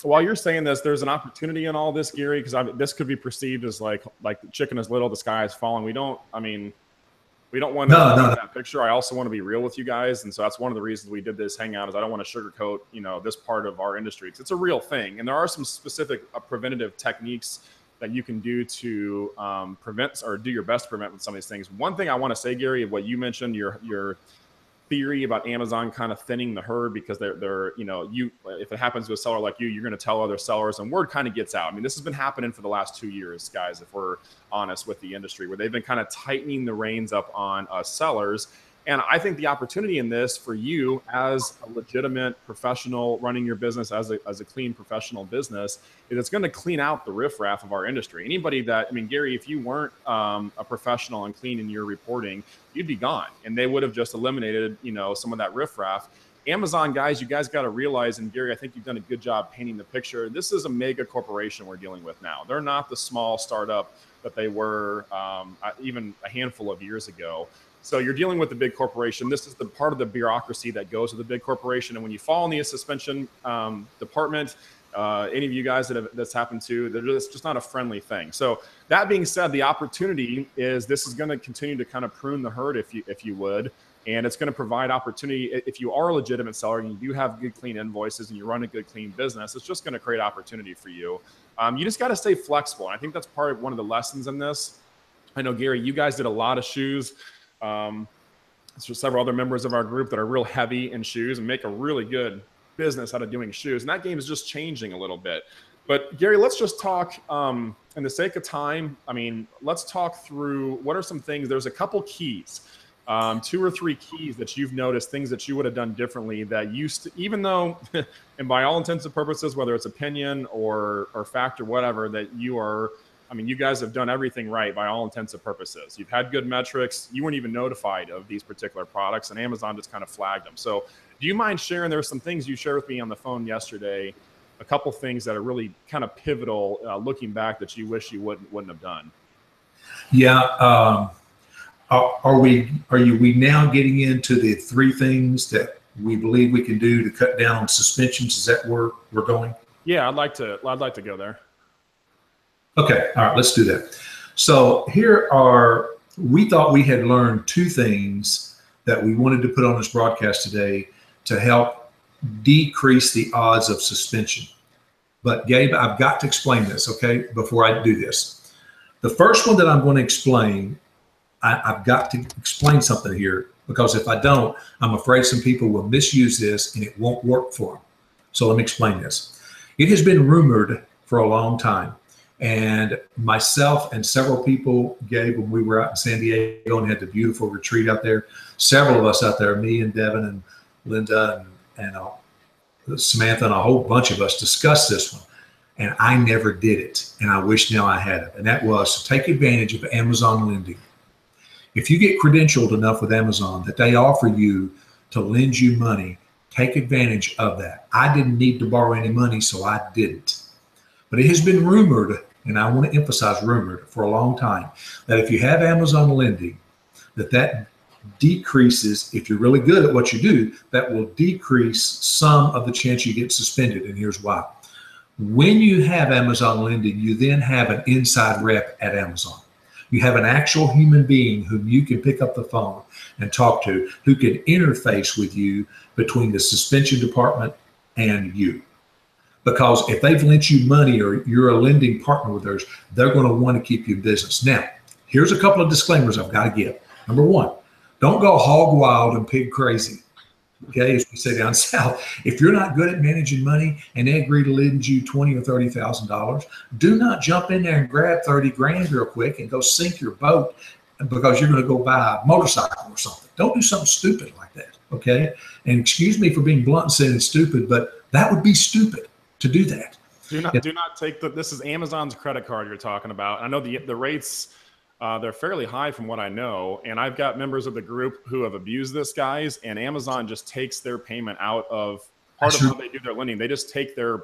while you're saying this, there's an opportunity in all this, Garry, because this could be perceived as like the chicken is little, the sky is falling. We don't want to paint that picture. I also want to be real with you guys. And so that's one of the reasons we did this hangout, is I don't want to sugarcoat, this part of our industry. It's a real thing. And there are some specific preventative techniques that you can do to prevent or do your best to prevent with some of these things. One thing I want to say, Gary, what you mentioned, your theory about Amazon kind of thinning the herd because they're if it happens to a seller like you, you're going to tell other sellers and word kind of gets out. I mean, this has been happening for the last 2 years, guys, if we're honest with the industry, where they've been kind of tightening the reins up on sellers. And I think the opportunity in this for you as a legitimate professional running your business as a clean professional business is it's going to clean out the riffraff of our industry. Anybody that, I mean, Gary, if you weren't a professional and clean in your reporting, you'd be gone. And they would have just eliminated, some of that riffraff. Amazon, guys, you guys got to realize, and Gary, I think you've done a good job painting the picture. This is a mega corporation we're dealing with now. They're not the small startup that they were even a handful of years ago. So you're dealing with the big corporation. This is the part of the bureaucracy that goes with the big corporation. And when you fall in the suspension department, any of you guys that's happened to, it's just not a friendly thing. So that being said, the opportunity is this is going to continue to kind of prune the herd, if you would. And it's going to provide opportunity. If you are a legitimate seller and you do have good, clean invoices and you run a good, clean business, it's just going to create opportunity for you. You just got to stay flexible. And I think that's part of one of the lessons in this. I know, Gary, you guys did a lot of shoes. So several other members of our group that are real heavy in shoes and make a really good business out of doing shoes. And that game is just changing a little bit. But Gary, let's just talk, in the sake of time, I mean, let's talk through what are some things. There's a couple keys, 2 or 3 keys that you've noticed, things that you would have done differently that used to, even though, and by all intents and purposes, whether it's opinion or fact or whatever, that you are, I mean, you guys have done everything right by all intents and purposes. You've had good metrics. You weren't even notified of these particular products, and Amazon just kind of flagged them. So do you mind sharing? There were some things you shared with me on the phone yesterday, a couple things that are really kind of pivotal looking back that you wish you wouldn't have done. Yeah. Are we now getting into the 3 things that we believe we can do to cut down on suspensions? Is that where we're going? Yeah, I'd like to go there. Okay, all right, let's do that. So we thought we had learned 2 things that we wanted to put on this broadcast today to help decrease the odds of suspension. But Gabe, I've got to explain this, okay, before I do this. The first one that I'm going to explain, I've got to explain something here, because if I don't, I'm afraid some people will misuse this and it won't work for them. So let me explain this. It has been rumored for a long time. And myself and several people, Gabe, when we were out in San Diego and had the beautiful retreat out there, several of us out there, me and Devin and Linda and Samantha and a whole bunch of us discussed this one. And I never did it. And I wish now I had it. And that was to take advantage of Amazon lending. If you get credentialed enough with Amazon that they offer you to lend you money, take advantage of that. I didn't need to borrow any money, so I didn't. But it has been rumored, and I want to emphasize rumored for a long time, that if you have Amazon lending, that decreases, if you're really good at what you do, that will decrease some of the chance you get suspended. And here's why. When you have Amazon lending, you then have an inside rep at Amazon. You have an actual human being whom you can pick up the phone and talk to, who can interface with you between the suspension department and you. Because if they've lent you money or you're a lending partner with theirs, they're going to want to keep you in business. Now, here's a couple of disclaimers I've got to give. Number 1, don't go hog wild and pig crazy. Okay, as we say down south, if you're not good at managing money and they agree to lend you $20,000 or $30,000, do not jump in there and grab 30 grand real quick and go sink your boat because you're going to go buy a motorcycle or something. Don't do something stupid like that. Okay, and excuse me for being blunt and saying it's stupid, but that would be stupid to do that. Do not take this is Amazon's credit card you're talking about. I know the rates, they're fairly high from what I know. And I've got members of the group who have abused this, guys, and Amazon just takes their payment out of part of how they do their lending. They just take their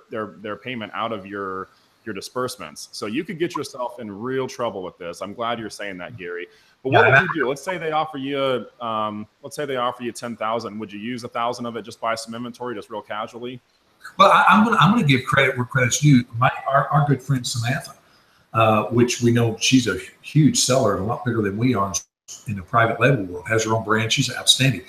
payment out of your disbursements. So you could get yourself in real trouble with this. I'm glad you're saying that, Gary. But what would you do? Let's say they offer you, $10,000. Would you use 1,000 of it, just buy some inventory, just real casually? Well, I'm going to give credit where credit's due. Our good friend Samantha, which we know she's a huge seller, a lot bigger than we are in the private label world, has her own brand. She's outstanding.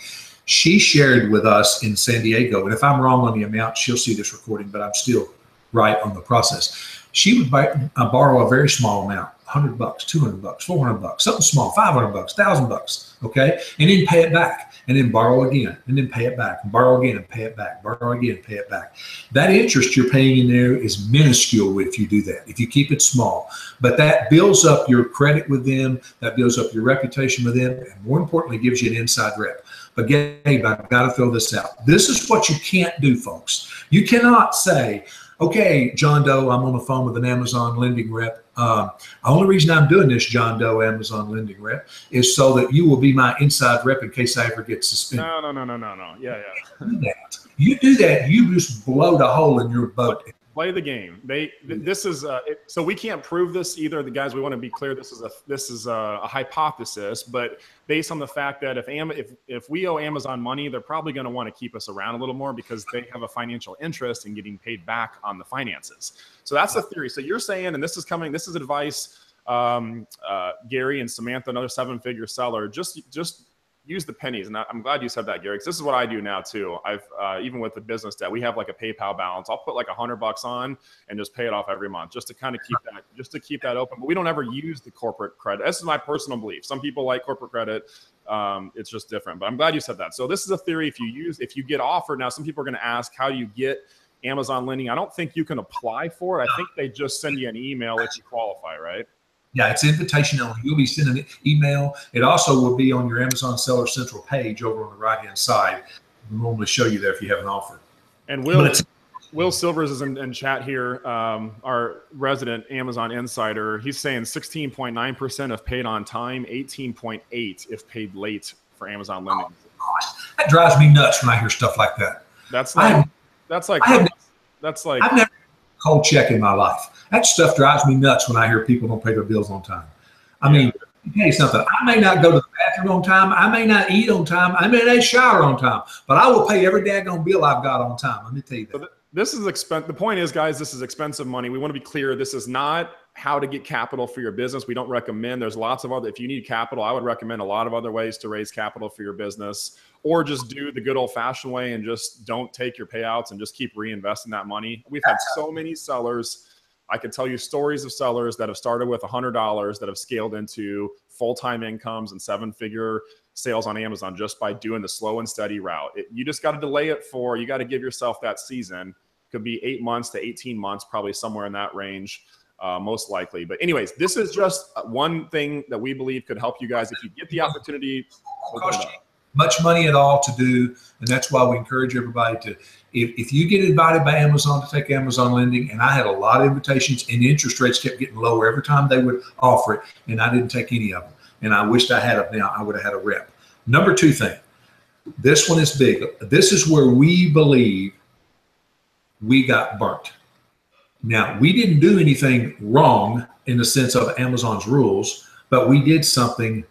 She shared with us in San Diego, and if I'm wrong on the amount, she'll see this recording, but I'm still right on the process. She would borrow a very small amount, $100, $200, $400, something small, $500, $1,000, okay? And then pay it back, and then borrow again, and then pay it back, and borrow again, and pay it back, borrow again, pay it back. That interest you're paying in there is minuscule if you do that, if you keep it small. But that builds up your credit with them, that builds up your reputation with them, and more importantly, gives you an inside rep. But Gabe, I've got to throw this out. This is what you can't do, folks. You cannot say, okay, John Doe, I'm on the phone with an Amazon lending rep. The only reason I'm doing this, John Doe, Amazon lending rep, is so that you will be my inside rep in case I ever get suspended. No. Yeah. You do that, you just blow the hole in your boat. Play the game. This is so we can't prove this either. The guys, we want to be clear. This is a hypothesis, but based on the fact that if we owe Amazon money, they're probably going to want to keep us around a little more because they have a financial interest in getting paid back on the finances. So that's the theory. So you're saying, and this is advice, Gary and Samantha, another 7-figure seller, just use the pennies. And I'm glad you said that, Garry, because this is what I do now too. I've even with the business debt, we have like a PayPal balance. I'll put like $100 on and just pay it off every month, just to kind of keep that open. But we don't ever use the corporate credit. This is my personal belief. Some people like corporate credit. It's just different. But I'm glad you said that. So this is a theory. If you get offered, now some people are going to ask, how do you get Amazon lending? I don't think you can apply for it. I think they just send you an email if you qualify, right? Yeah, it's invitation only. You'll be sending an email. It also will be on your Amazon Seller Central page over on the right-hand side. We'll normally show you there if you have an offer. And Will Silvers is in chat here, our resident Amazon insider. He's saying 16.9% if paid on time, 18.8% if paid late for Amazon lending. Oh, gosh. That drives me nuts when I hear stuff like that. I've never cold check in my life. That stuff drives me nuts when I hear people don't pay their bills on time. I mean, let me tell you something. I may not go to the bathroom on time. I may not eat on time. I may not shower on time, but I will pay every daggone bill I've got on time. Let me tell you that. So this is the point is, guys, this is expensive money. We want to be clear. This is not how to get capital for your business. We don't recommend. There's lots of other, if you need capital, I would recommend a lot of other ways to raise capital for your business, or just do the good old fashioned way and just don't take your payouts and just keep reinvesting that money. We've had so many sellers. I could tell you stories of sellers that have started with $100 that have scaled into full-time incomes and 7-figure sales on Amazon just by doing the slow and steady route. You just got to delay it you got to give yourself that season. Could be 8 months to 18 months, probably somewhere in that range, most likely. But anyways, this is just one thing that we believe could help you guys if you get the opportunity. Much money at all to do, and that's why we encourage everybody to, if you get invited by Amazon to take Amazon lending, and I had a lot of invitations and the interest rates kept getting lower every time they would offer it, and I didn't take any of them, and I wished I had them now. I would have had a rep. Number 2 thing, this one is big. This is where we believe we got burnt. Now, we didn't do anything wrong in the sense of Amazon's rules, but we did something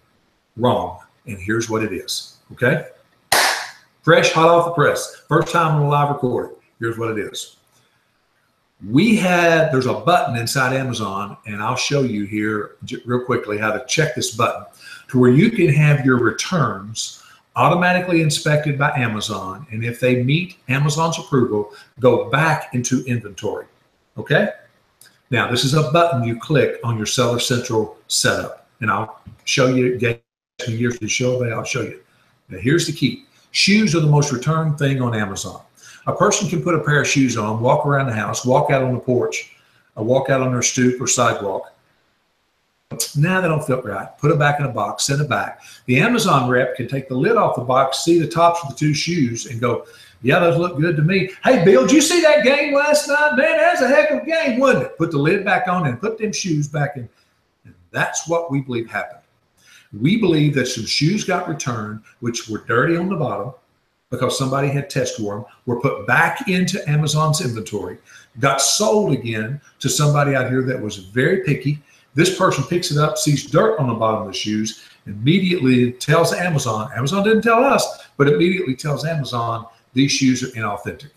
wrong, and here's what it is. Okay, fresh, hot off the press. First time on a live recording. Here's what it is. There's a button inside Amazon, and I'll show you here real quickly how to check this button to where you can have your returns automatically inspected by Amazon, and if they meet Amazon's approval, go back into inventory. Okay. Now, this is a button you click on your Seller Central setup, and I'll show you. Years to show, but I'll show you. Now, here's the key. Shoes are the most returned thing on Amazon. A person can put a pair of shoes on, walk around the house, walk out on the porch, or walk out on their stoop or sidewalk. Now they don't fit right. Put it back in a box, send it back. The Amazon rep can take the lid off the box, see the tops of the 2 shoes, and go, yeah, those look good to me. Hey, Bill, did you see that game last night? Man, that's a heck of a game, wasn't it? Put the lid back on and put them shoes back in. And that's what we believe happened. We believe that some shoes got returned, which were dirty on the bottom because somebody had test wore them, were put back into Amazon's inventory, got sold again to somebody out here that was very picky. This person picks it up, sees dirt on the bottom of the shoes, immediately tells Amazon. Amazon didn't tell us, but immediately tells Amazon these shoes are inauthentic.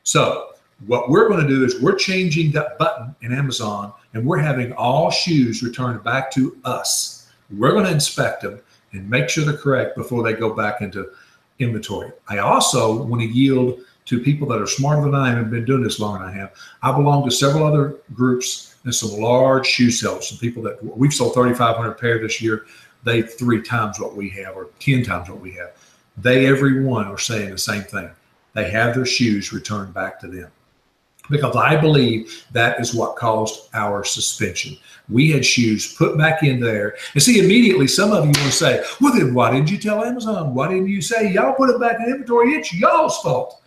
So what we're going to do is we're changing that button in Amazon, and we're having all shoes returned back to us. We're going to inspect them and make sure they're correct before they go back into inventory. I also want to yield to people that are smarter than I am and been doing this longer than I have. I belong to several other groups and some large shoe sellers, some people that we've sold 3,500 pair this year. They 3 times what we have, or 10 times what we have. They, every one, are saying the same thing. They have their shoes returned back to them. Because I believe that is what caused our suspension. We had shoes put back in there. And see, immediately some of you want to say, well, then why didn't you tell Amazon? Why didn't you say, y'all put it back in inventory? It's y'all's fault.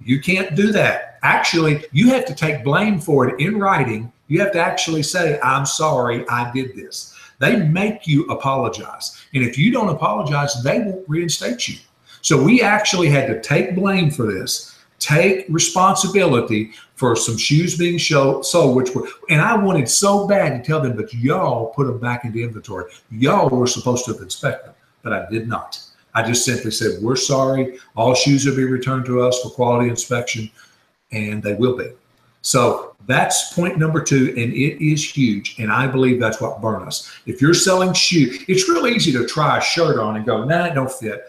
You can't do that. Actually, you have to take blame for it in writing. You have to actually say, I'm sorry, I did this. They make you apologize. And if you don't apologize, they won't reinstate you. So we actually had to take blame for this, take responsibility for some shoes being sold, which were, and I wanted so bad to tell them, but y'all put them back into inventory. Y'all were supposed to have inspected them, but I did not. I just simply said, we're sorry. All shoes will be returned to us for quality inspection, and they will be. So that's point number 2, and it is huge, and I believe that's what burned us. If you're selling shoes, it's real easy to try a shirt on and go, nah, it don't fit.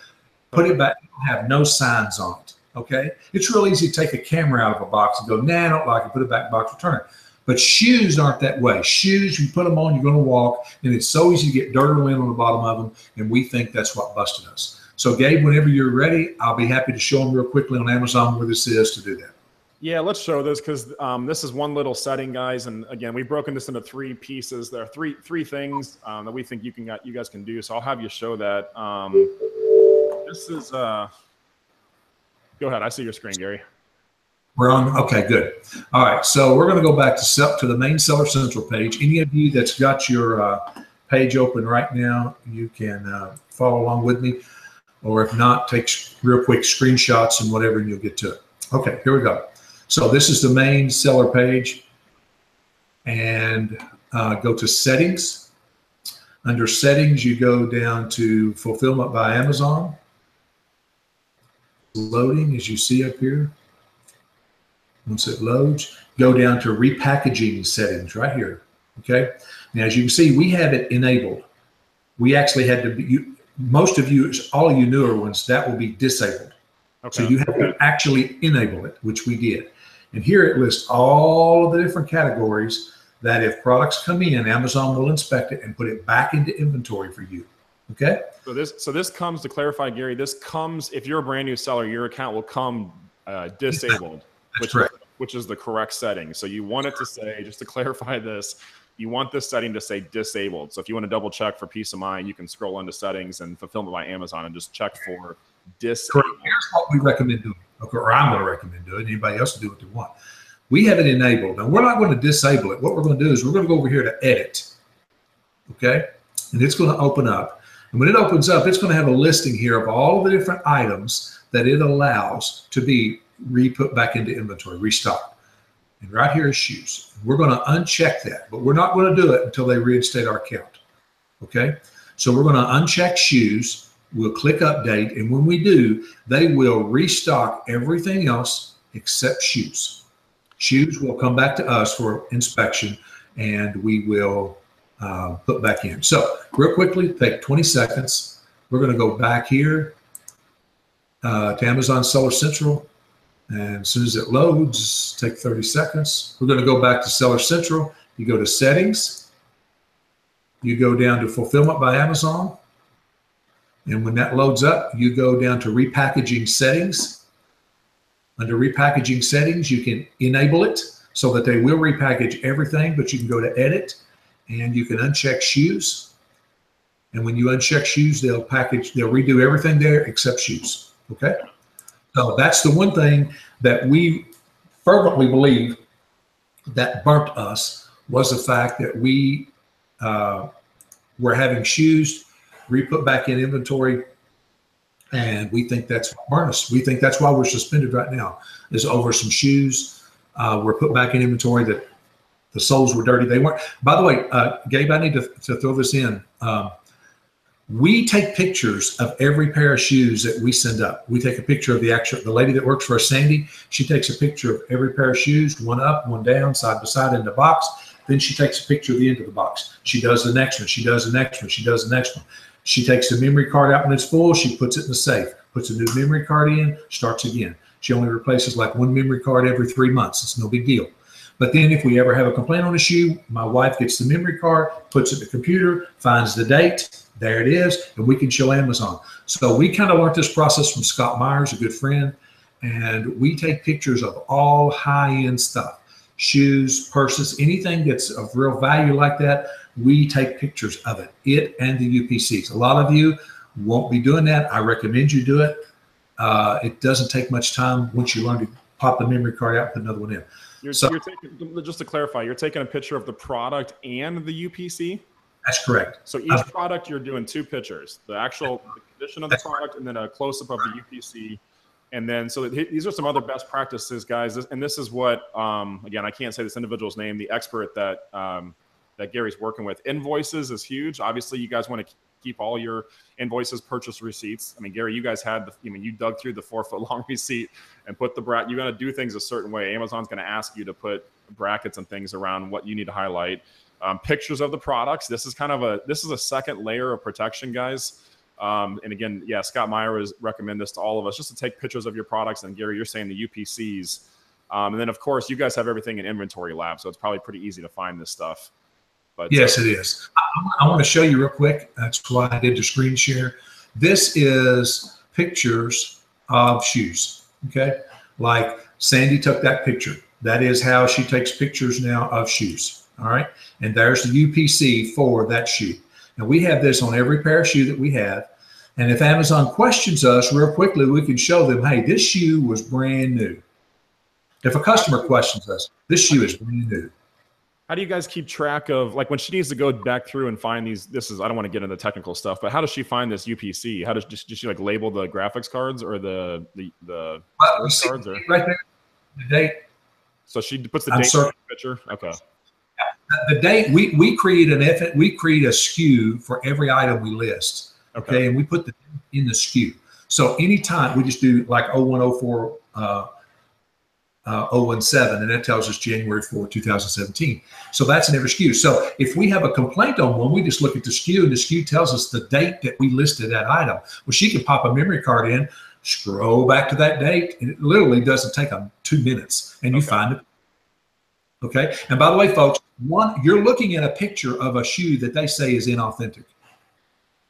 Put it back, have no signs on it, okay? It's real easy to take a camera out of a box and go, nah, I don't like it, put it back in the box, return it. But shoes aren't that way. Shoes, you put them on, you're going to walk, and it's so easy to get dirt or lint on the bottom of them, and we think that's what busted us. So, Gabe, whenever you're ready, I'll be happy to show them real quickly on Amazon where this is to do that. Yeah, let's show this because this is one little setting, guys. And again, we've broken this into 3 pieces. There are three things that we think you guys can do. So I'll have you show that. This is go ahead. I see your screen, Gary. We're on. Okay, good. All right. So we're going to go back to the main Seller Central page. Any of you that's got your page open right now, you can follow along with me. Or if not, take real quick screenshots and whatever, and you'll get to it. Okay, here we go. So this is the main seller page, and go to settings. Under settings, you go down to fulfillment by Amazon. Loading, as you see up here. Once it loads, go down to repackaging settings right here. Okay. Now, as you can see, we have it enabled. We actually had to be, most of you, all of you newer ones, that will be disabled. Okay. So you have to actually enable it, which we did. And here it lists all of the different categories that if products come in, Amazon will inspect it and put it back into inventory for you. Okay. So this comes, to clarify, Gary, this comes, if you're a brand new seller, your account will come disabled, which is the correct setting. So you want it to say, just to clarify this, you want this setting to say disabled. So if you want to double check for peace of mind, you can scroll into settings and fulfillment by Amazon and just check for disabled. Here's what we recommend doing, or I'm going to recommend doing. Anybody else can do what they want. We have it enabled. Now, we're not going to disable it. What we're going to do is we're going to go over here to edit. Okay. And it's going to open up. And when it opens up, it's going to have a listing here of all of the different items that it allows to be re-put back into inventory, restocked. And right here is shoes. We're going to uncheck that, but we're not going to do it until they reinstate our account. Okay. So we're going to uncheck shoes. We'll click update. And when we do, they will restock everything else except shoes. Shoes will come back to us for inspection, and we will put back in. So real quickly, take 20 seconds. We're going to go back here to Amazon Seller Central. And as soon as it loads, take 30 seconds. We're going to go back to Seller Central. You go to settings. You go down to fulfillment by Amazon. And when that loads up, you go down to repackaging settings. Under repackaging settings, you can enable it so that they will repackage everything, but you can go to edit and you can uncheck shoes. And when you uncheck shoes, they'll redo everything there except shoes. Okay. So that's the one thing that we fervently believe that burnt us, was the fact that we were having shoes re-put back in inventory, and we think that's what burnt us. We think that's why we're suspended right now, is over some shoes were put back in inventory that the soles were dirty. They weren't. By the way, Gabe, I need to throw this in. We take pictures of every pair of shoes that we send up. We take a picture of the lady that works for us, Sandy. She takes a picture of every pair of shoes, one up, one down, side by side in the box. Then she takes a picture of the end of the box. She does the next one. She does the next one. She does the next one. She takes the memory card out when it's full. She puts it in the safe, puts a new memory card in, starts again. She only replaces like one memory card every 3 months. It's no big deal. But then if we ever have a complaint on a shoe, my wife gets the memory card, puts it in the computer, finds the date, there it is, and we can show Amazon. So we kind of learned this process from Scott Myers, a good friend, and we take pictures of all high-end stuff, shoes, purses, anything that's of real value like that, we take pictures of it and the UPCs. A lot of you won't be doing that. I recommend you do it. It doesn't take much time once you learn to pop the memory card out, put another one in. You're taking, just to clarify, you're taking a picture of the product and the UPC? That's correct. So each product, you're doing 2 pictures, the condition of the product and then a close-up of the UPC. And then, so these are some other best practices, guys. And this is what, again, I can't say this individual's name, the expert that Gary's working with. Invoices is huge. Obviously, you guys want to keep all your invoices, purchase receipts. I mean, Gary, you guys had you dug through the 4-foot-long receipt and put the bracket. You got to do things a certain way. Amazon's going to ask you to put brackets and things around what you need to highlight. Pictures of the products. This is a second layer of protection, guys. And again, yeah, Scott Meyer would recommend this to all of us, just to take pictures of your products. And Gary, you're saying the UPCs. And then of course you guys have everything in Inventory Lab, so it's probably pretty easy to find this stuff. But yes, it is. I want to show you real quick. That's why I did the screen share. This is pictures of shoes. Okay. Like Sandy took that picture. That is how she takes pictures now of shoes. All right. And there's the UPC for that shoe. Now we have this on every pair of shoe that we have. And if Amazon questions us real quickly, we can show them, hey, this shoe was brand new. If a customer questions us, this shoe is brand new. How do you guys keep track of, like, when she needs to go back through and find these? I don't want to get into the technical stuff, but how does she find this UPC? How does she like label the graphics cards or the cards? Or? Right there, the date. So she puts the date in the picture. Okay. The date, we create we create a SKU for every item we list. Okay, and we put the date in the SKU. So anytime we just do like 0104 017, and that tells us January 4, 2017. So that's in every SKU. So if we have a complaint on one, we just look at the SKU, and the SKU tells us the date that we listed that item. Well, she can pop a memory card in, scroll back to that date, and it literally doesn't take 2 minutes, and you find it. Okay. And by the way, folks, you're looking at a picture of a shoe that they say is inauthentic.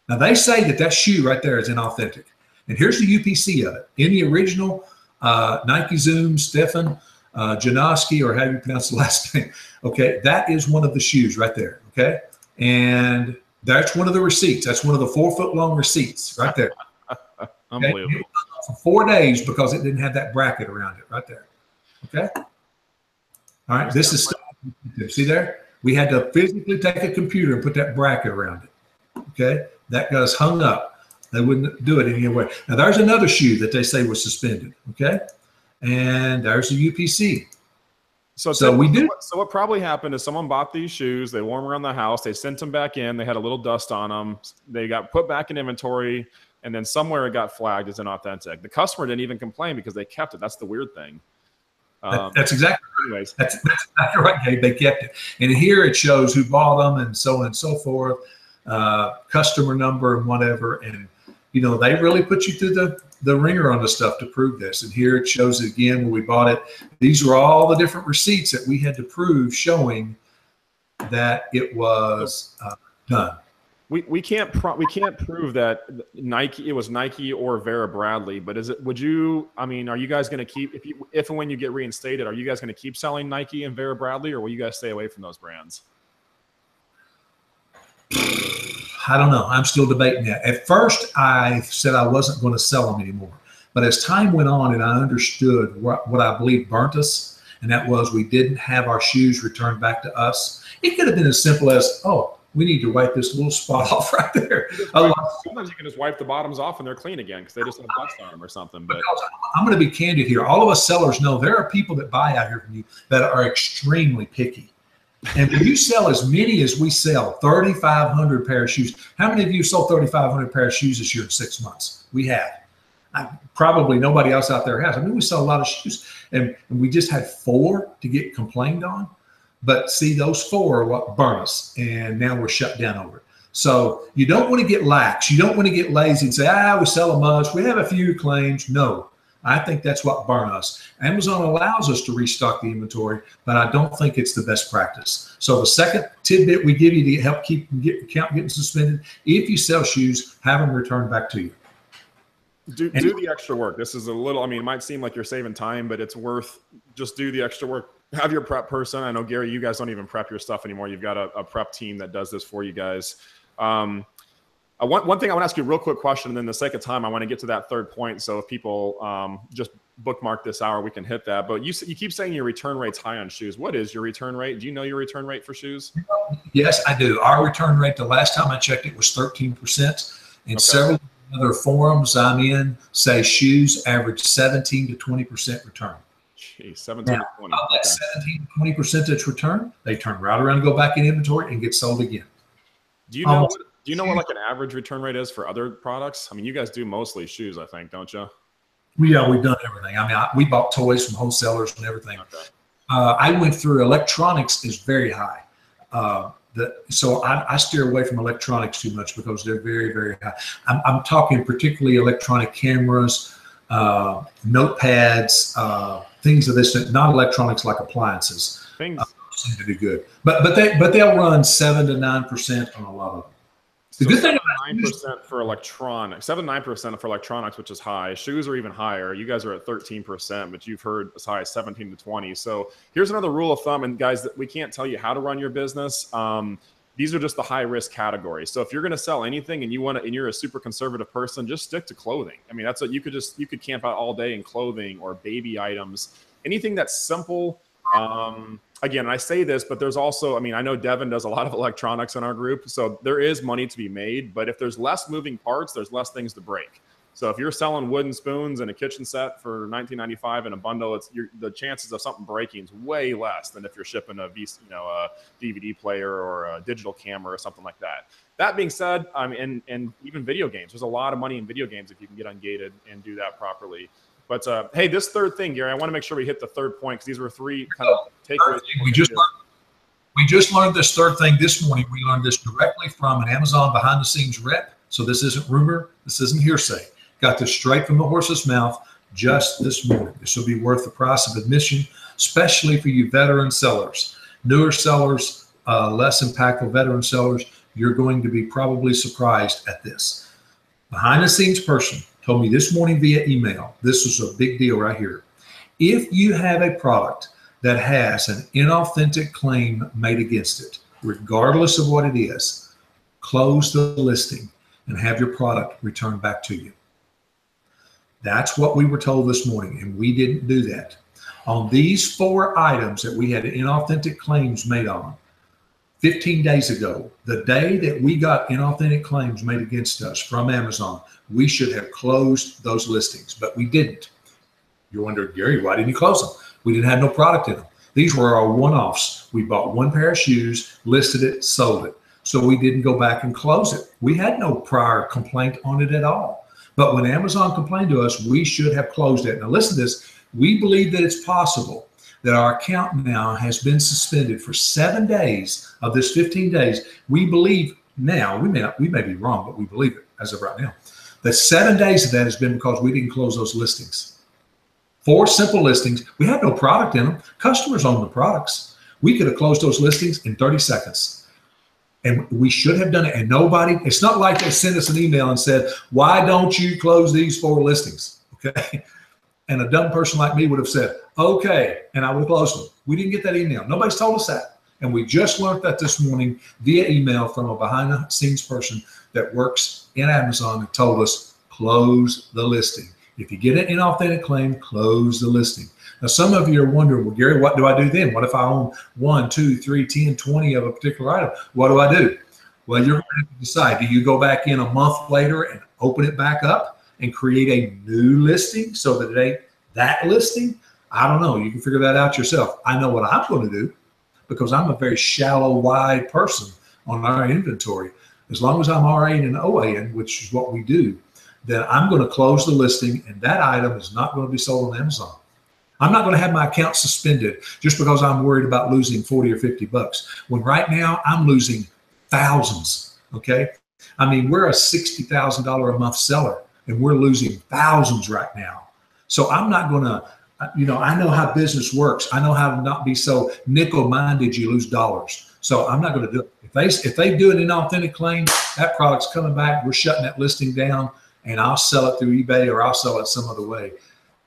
Now they say that shoe right there is inauthentic. And here's the UPC of it. In the original Nike Zoom, Stefan Janoski, or how you pronounce the last name. Okay. That is one of the shoes right there. Okay. And that's one of the receipts. That's one of the 4-foot-long receipts right there. Unbelievable. Okay? For 4 days because it didn't have that bracket around it right there. Okay. All right, this is, see there? We had to physically take a computer and put that bracket around it. Okay, that got us hung up. They wouldn't do it any other way. Now there's another shoe that they say was suspended. Okay, and there's the UPC. So we do. So what probably happened is someone bought these shoes. They wore them around the house. They sent them back in. They had a little dust on them. They got put back in inventory, and then somewhere it got flagged as inauthentic. The customer didn't even complain because they kept it. That's the weird thing. That's exactly right. That's exactly right, Gabe. They kept it. And here it shows who bought them and so on and so forth, customer number and whatever. And, they really put you through the ringer on the stuff to prove this. And here it shows it again where we bought it. These were all the different receipts that we had to prove showing that it was done. We can't prove that it was Nike or Vera Bradley, but are you guys going to keep, if and when you get reinstated, are you guys going to keep selling Nike and Vera Bradley, or will you guys stay away from those brands? I don't know. I'm still debating that. At first I said I wasn't going to sell them anymore, but as time went on and I understood what I believe burnt us, and that was we didn't have our shoes returned back to us. It could have been as simple as, we need to wipe this little spot off right there. Sometimes you can just wipe the bottoms off and they're clean again because they just have dust on them or something. But I'm going to be candid here. All of us sellers know there are people that buy out here from you that are extremely picky. And when you sell as many as we sell, 3,500 pair of shoes. How many of you sold 3,500 pair of shoes this year in 6 months? We have. Probably nobody else out there has. I mean, we sell a lot of shoes, and we just had 4 to get complained on. But see, those 4 are what burn us, and now we're shut down over it. So you don't want to get lax. You don't want to get lazy and say, we sell a much. We have a few claims. No, I think that's what burned us. Amazon allows us to restock the inventory, but I don't think it's the best practice. So the second tidbit we give you to help keep account getting suspended, if you sell shoes, have them returned back to you. Do the extra work. This is a little, I mean, it might seem like you're saving time, but it's worth, just do the extra work. Have your prep person. I know, Garry, you guys don't even prep your stuff anymore. You've got a prep team that does this for you guys. One thing I want to ask you a real quick question, and then the sake of time, I want to get to that third point. So if people just bookmark this hour, we can hit that. But you keep saying your return rate's high on shoes. What is your return rate? Do you know your return rate for shoes? Yes, I do. Our return rate, the last time I checked it, was 13%. And several other forums I'm in say shoes average 17 to 20% return. Geez, 17 to 20. Of that 17 to 20% that's returned, they turn right around and go back in inventory and get sold again. Do you know what like an average return rate is for other products? I mean, you guys do mostly shoes, I think, don't you? Yeah, we've done everything. I mean, we bought toys from wholesalers and everything. Okay. I went through electronics is very high. So I steer away from electronics too much because they're very, very high. I'm talking particularly electronic cameras, notepads, things of this, not electronics like appliances. Things seem to be good, but they'll run 7 to 9% on a lot of them. The good thing about 9% for electronics, 7-9% for electronics, which is high. Shoes are even higher. You guys are at 13%, but you've heard as high as 17 to 20. So here's another rule of thumb, and guys, that we can't tell you how to run your business. These are just the high risk categories. So if you're going to sell anything and you're a super conservative person, just stick to clothing. I mean, that's what you could camp out all day in clothing or baby items, anything that's simple. Again, I say this, but there's also, I mean, I know Devin does a lot of electronics in our group, so there is money to be made, but if there's less moving parts, there's less things to break. So if you're selling wooden spoons and a kitchen set for $19.95 in a bundle, the chances of something breaking is way less than if you're shipping a DVD player or a digital camera or something like that. That being said, and even video games, there's a lot of money in video games if you can get ungated and do that properly. But hey, this third thing, Garry, I want to make sure we hit the third point because these were three kind of takeaways. We just learned this third thing this morning. We learned this directly from an Amazon behind the scenes rep. So this isn't rumor. This isn't hearsay. Got this straight from the horse's mouth just this morning. This will be worth the price of admission, especially for you veteran sellers. Newer sellers, less impactful veteran sellers, you're going to be probably surprised at this. Behind the scenes person told me this morning via email, this is a big deal right here. If you have a product that has an inauthentic claim made against it, regardless of what it is, close the listing and have your product returned back to you. That's what we were told this morning, and we didn't do that. On these 4 items that we had inauthentic claims made on, 15 days ago, the day that we got inauthentic claims made against us from Amazon, we should have closed those listings, but we didn't. You're wondering, Garry, why didn't you close them? We didn't have no product in them. These were our one-offs. We bought 1 pair of shoes, listed it, sold it. So we didn't go back and close it. We had no prior complaint on it at all. But when Amazon complained to us, we should have closed it. Now listen to this. We believe that it's possible that our account now has been suspended for 7 days of this 15 days. We believe now, we may be wrong, but we believe it as of right now, that 7 days of that has been because we didn't close those listings. 4 simple listings. We have no product in them. Customers own the products. We could have closed those listings in 30 seconds. And we should have done it. And nobody, it's not like they sent us an email and said, why don't you close these 4 listings? Okay. And a dumb person like me would have said, okay, and I would have closed them. We didn't get that email. Nobody's told us that. And we just learned that this morning via email from a behind the scenes person that works in Amazon and told us, close the listing. If you get an inauthentic claim, close the listing. Now, some of you are wondering, well, Garry, what do I do then? What if I own 1, 2, 3, 10, 20 of a particular item? What do I do? Well, you're going to have to decide. Do you go back in a month later and open it back up and create a new listing so that it ain't that listing? I don't know. You can figure that out yourself. I know what I'm going to do because I'm a very shallow, wide person on our inventory. As long as I'm RA and OA, which is what we do, then I'm going to close the listing, and that item is not going to be sold on Amazon. I'm not going to have my account suspended just because I'm worried about losing 40 or 50 bucks. When right now I'm losing thousands, okay? I mean, we're a $60,000 a month seller, and we're losing thousands right now. So I'm not going to, I know how business works. I know how to not be so nickel-minded you lose dollars. So I'm not going to do it. If they do an inauthentic claim, that product's coming back, we're shutting that listing down, and I'll sell it through eBay or I'll sell it some other way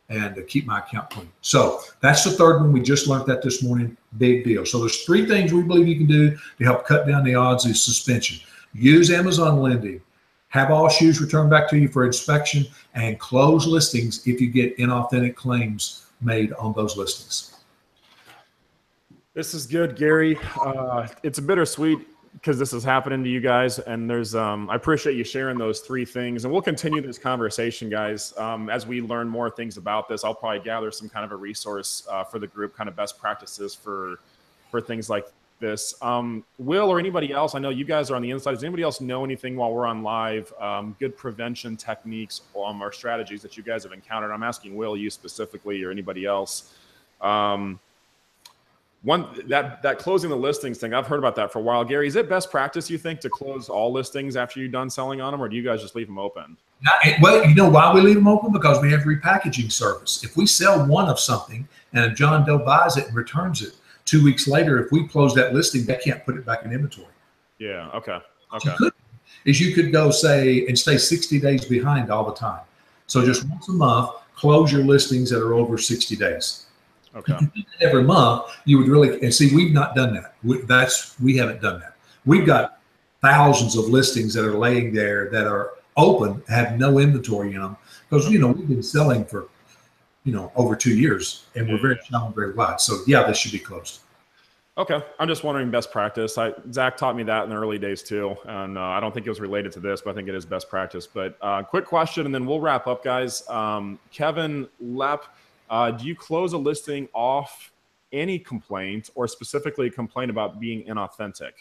and to keep my account clean. So that's the third one. We just learned that this morning. Big deal. So there's 3 things we believe you can do to help cut down the odds of suspension. Use Amazon lending. Have all shoes returned back to you for inspection, and close listings if you get inauthentic claims made on those listings. This is good, Gary. It's a bittersweet because this is happening to you guys, and there's I appreciate you sharing those 3 things, and we'll continue this conversation, guys. As we learn more things about this, I'll probably gather some kind of a resource for the group, kind of best practices for things like this. Will or anybody else, I know you guys are on the inside. Does anybody else know anything while we're on live, good prevention techniques or strategies that you guys have encountered? I'm asking Will, you specifically, or anybody else. That closing the listings thing, I've heard about that for a while. Gary, is it best practice, you think, to close all listings after you're done selling on them, or do you guys just leave them open? Well, you know why we leave them open? Because we have repackaging service. If we sell one of something and John Doe buys it and returns it 2 weeks later, if we close that listing, they can't put it back in inventory. Yeah, okay. You could go, say, and stay 60 days behind all the time. So just once a month, close your listings that are over 60 days. Okay. If you did that every month, you would really, and see, we've not done that. We haven't done that. We've got thousands of listings that are laying there that are open, have no inventory in them, because, we've been selling for, over 2 years, and we're very shallow, very wide. So yeah, this should be closed. Okay. I'm just wondering best practice. Zach taught me that in the early days too. And I don't think it was related to this, but I think it is best practice. But quick question, and then we'll wrap up, guys. Kevin Lepp, do you close a listing off any complaint, or specifically a complaint about being inauthentic?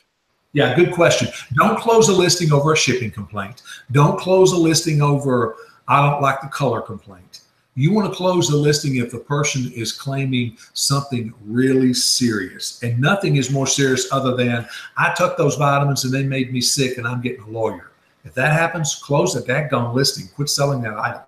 Yeah, good question. Don't close a listing over a shipping complaint. Don't close a listing over, I don't like the color complaint. You want to close the listing if the person is claiming something really serious, and nothing is more serious other than, I took those vitamins and they made me sick and I'm getting a lawyer. If that happens, close the daggone listing. Quit selling that item.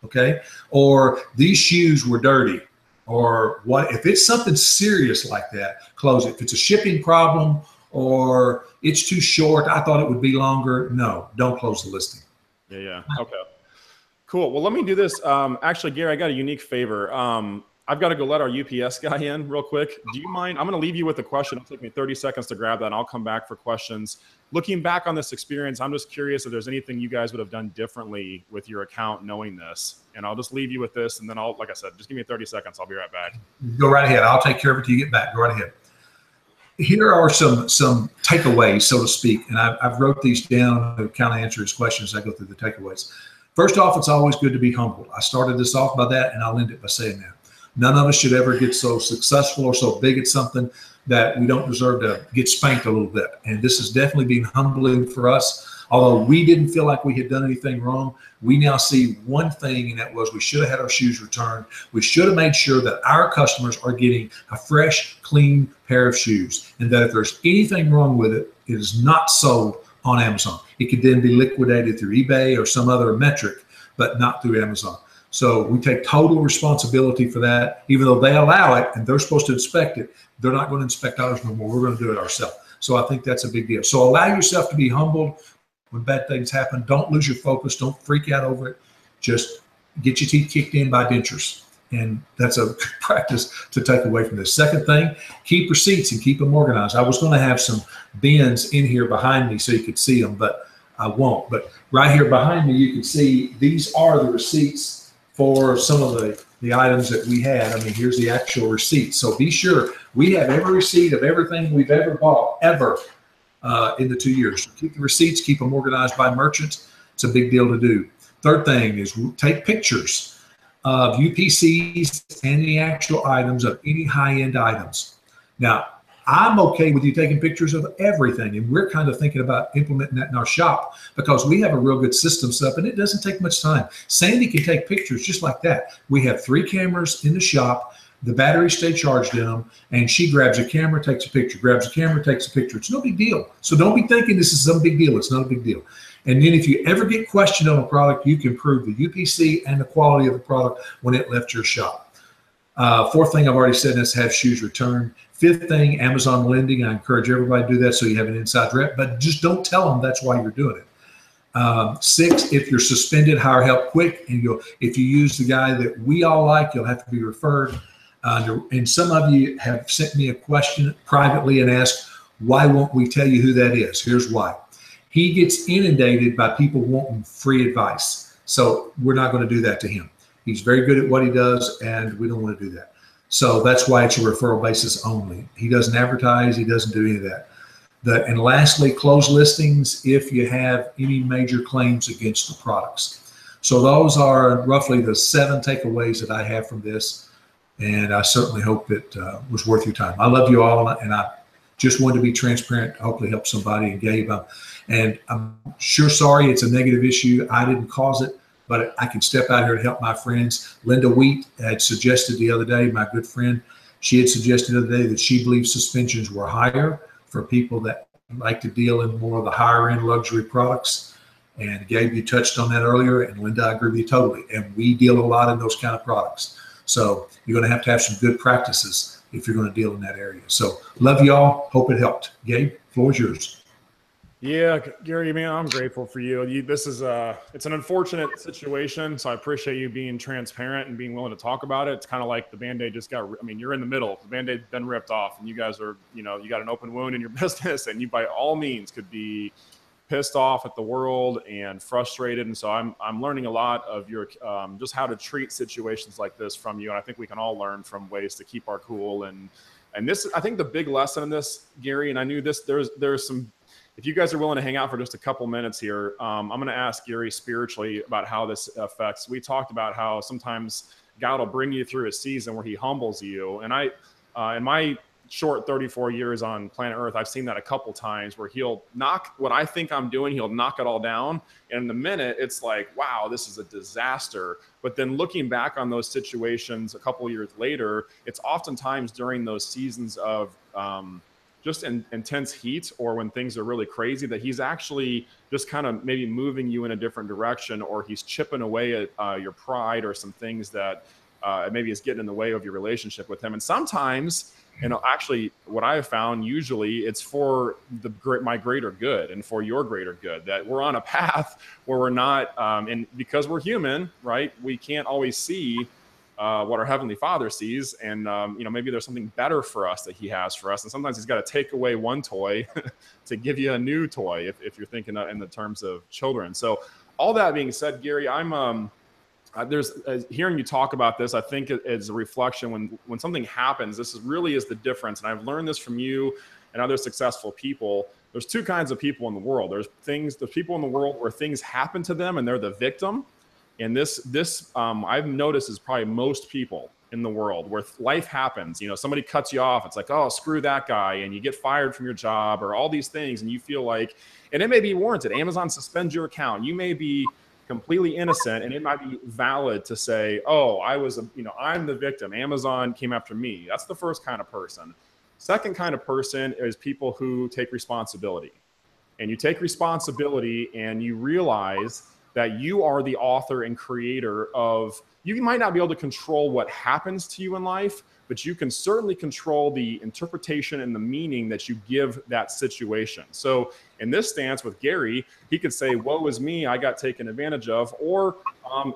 Okay. Or these shoes were dirty, or what? If it's something serious like that, close it. If it's a shipping problem or it's too short, I thought it would be longer. No, don't close the listing. Yeah. Okay. Cool. Well, let me do this. Actually, Gary, I got a unique favor. I've got to go let our UPS guy in real quick. Do you mind? I'm going to leave you with a question. It'll take me 30 seconds to grab that, and I'll come back for questions. Looking back on this experience, I'm just curious if there's anything you guys would have done differently with your account knowing this. And I'll just leave you with this, and then like I said, just give me 30 seconds. I'll be right back. Go right ahead. I'll take care of it till you get back. Go right ahead. Here are some takeaways, so to speak, and I've wrote these down to kind of answer his questions as I go through the takeaways. First off, it's always good to be humble. I started this off by that, and I'll end it by saying that. None of us should ever get so successful or so big at something that we don't deserve to get spanked a little bit. And this has definitely been humbling for us. Although we didn't feel like we had done anything wrong, we now see one thing, and that was we should have had our shoes returned. We should have made sure that our customers are getting a fresh, clean pair of shoes, and that if there's anything wrong with it, it is not sold on Amazon. It could then be liquidated through eBay or some other metric, but not through Amazon. So we take total responsibility for that. Even though they allow it and they're supposed to inspect it, they're not going to inspect ours no more. We're going to do it ourselves. So I think that's a big deal. So allow yourself to be humbled when bad things happen. Don't lose your focus. Don't freak out over it. Just get your teeth kicked in by dentures. And that's a good practice to take away from this. Second thing, keep receipts and keep them organized. I was going to have some bins in here behind me so you could see them, but I won't. But right here behind me, you can see these are the receipts for some of the items that we had. I mean, here's the actual receipt. So be sure we have every receipt of everything we've ever bought, ever, in the 2 years. So keep the receipts, keep them organized by merchants. It's a big deal to do. Third thing is take pictures of UPCs and the actual items of any high-end items. Now, I'm okay with you taking pictures of everything, and we're kind of thinking about implementing that in our shop because we have a real good system set up, and it doesn't take much time. Sandy can take pictures just like that. We have 3 cameras in the shop. The batteries stay charged in them, and she grabs a camera, takes a picture, grabs a camera, takes a picture. It's no big deal. So don't be thinking this is some big deal. It's not a big deal. And then if you ever get questioned on a product, you can prove the UPC and the quality of the product when it left your shop. Fourth thing I've already said is have shoes returned. Fifth thing, Amazon lending. I encourage everybody to do that so you have an inside rep, but just don't tell them that's why you're doing it. Six, if you're suspended, hire help quick. And if you use the guy that we all like, you'll have to be referred. And some of you have sent me a question privately and asked, why won't we tell you who that is? Here's why. He gets inundated by people wanting free advice. So we're not going to do that to him. He's very good at what he does, and we don't want to do that. So that's why it's a referral basis only. He doesn't advertise. He doesn't do any of that. And lastly, close listings if you have any major claims against the products. So those are roughly the 7 takeaways that I have from this, and I certainly hope it was worth your time. I love you all, and I just wanted to be transparent, hopefully help somebody. And Gabe, and I'm sure sorry it's a negative issue. I didn't cause it, but I can step out here and help my friends. Linda Wheat had suggested the other day, my good friend, she had suggested the other day that she believes suspensions were higher for people that like to deal in more of the higher end luxury products. And Gabe, you touched on that earlier, and Linda, I agree with you totally. And we deal a lot in those kind of products. So you're going to have some good practices if you're going to deal in that area. So love y'all. Hope it helped. Gabe, floor is yours. Yeah, Gary, man, I'm grateful for you. This is it's an unfortunate situation, so I appreciate you being transparent and being willing to talk about it. It's kind of like the Band-Aid just got, I mean, you're in the middle. The Band-Aid's been ripped off, and you guys are, you got an open wound in your business, and you by all means could be pissed off at the world and frustrated. And so I'm learning a lot of your just how to treat situations like this from you. And I think we can all learn from ways to keep our cool. And this, I think the big lesson in this, Gary, and I knew this, there's some, if you guys are willing to hang out for just a couple minutes here, I'm going to ask Gary spiritually about how this affects. We talked about how sometimes God will bring you through a season where he humbles you. And in my short 34 years on planet Earth, I've seen that a couple times where he'll knock what I think I'm doing, he'll knock it all down. And in the minute, it's like, wow, this is a disaster. But then looking back on those situations a couple of years later, it's oftentimes during those seasons of just intense heat or when things are really crazy that he's actually just kind of maybe moving you in a different direction, or he's chipping away at your pride or some things that maybe is getting in the way of your relationship with him. And sometimes, actually what I have found, usually it's for my greater good and for your greater good, that we're on a path where we're not, and because we're human, right? We can't always see what our Heavenly Father sees. And, maybe there's something better for us that he has for us. And sometimes he's got to take away one toy to give you a new toy, if you're thinking in the terms of children. So all that being said, Gary, I'm, hearing you talk about this, I think it's a reflection when something happens. This really is the difference. And I've learned this from you and other successful people. There's 2 kinds of people in the world. There's people in the world where things happen to them and they're the victim. And this I've noticed is probably most people in the world where life happens. Somebody cuts you off. It's like, oh, screw that guy. And you get fired from your job or all these things. And you feel like, and it may be warranted. Amazon suspends your account. You may be completely innocent, and it might be valid to say, oh, I'm the victim. Amazon came after me. That's the first kind of person. Second kind of person is people who take responsibility. And you take responsibility and you realize that you are the author and creator of, you might not be able to control what happens to you in life, but you can certainly control the interpretation and the meaning that you give that situation. So in this stance with Gary, he could say, woe is me, I got taken advantage of, or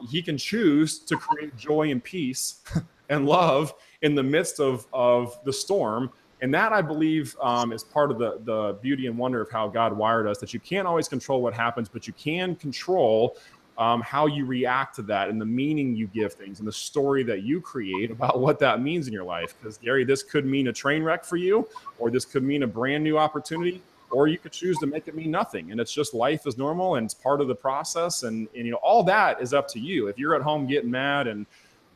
he can choose to create joy and peace and love in the midst of the storm. And that, I believe, is part of the beauty and wonder of how God wired us, that you can't always control what happens, but you can control how you react to that and the meaning you give things and the story that you create about what that means in your life. Because, Gary, this could mean a train wreck for you, or this could mean a brand new opportunity, or you could choose to make it mean nothing. And it's just life is normal and it's part of the process. And all that is up to you. If you're at home getting mad and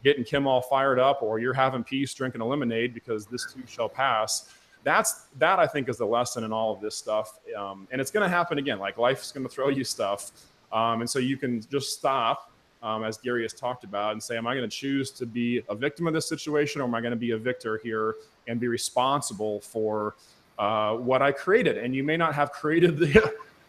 getting Kim all fired up, or you're having peace drinking a lemonade because this too shall pass, that I think is the lesson in all of this stuff. And it's going to happen again. Like, life's going to throw you stuff. And so you can just stop, as Gary has talked about, and say, am I going to choose to be a victim of this situation, or am I going to be a victor here and be responsible for what I created? And you may not have created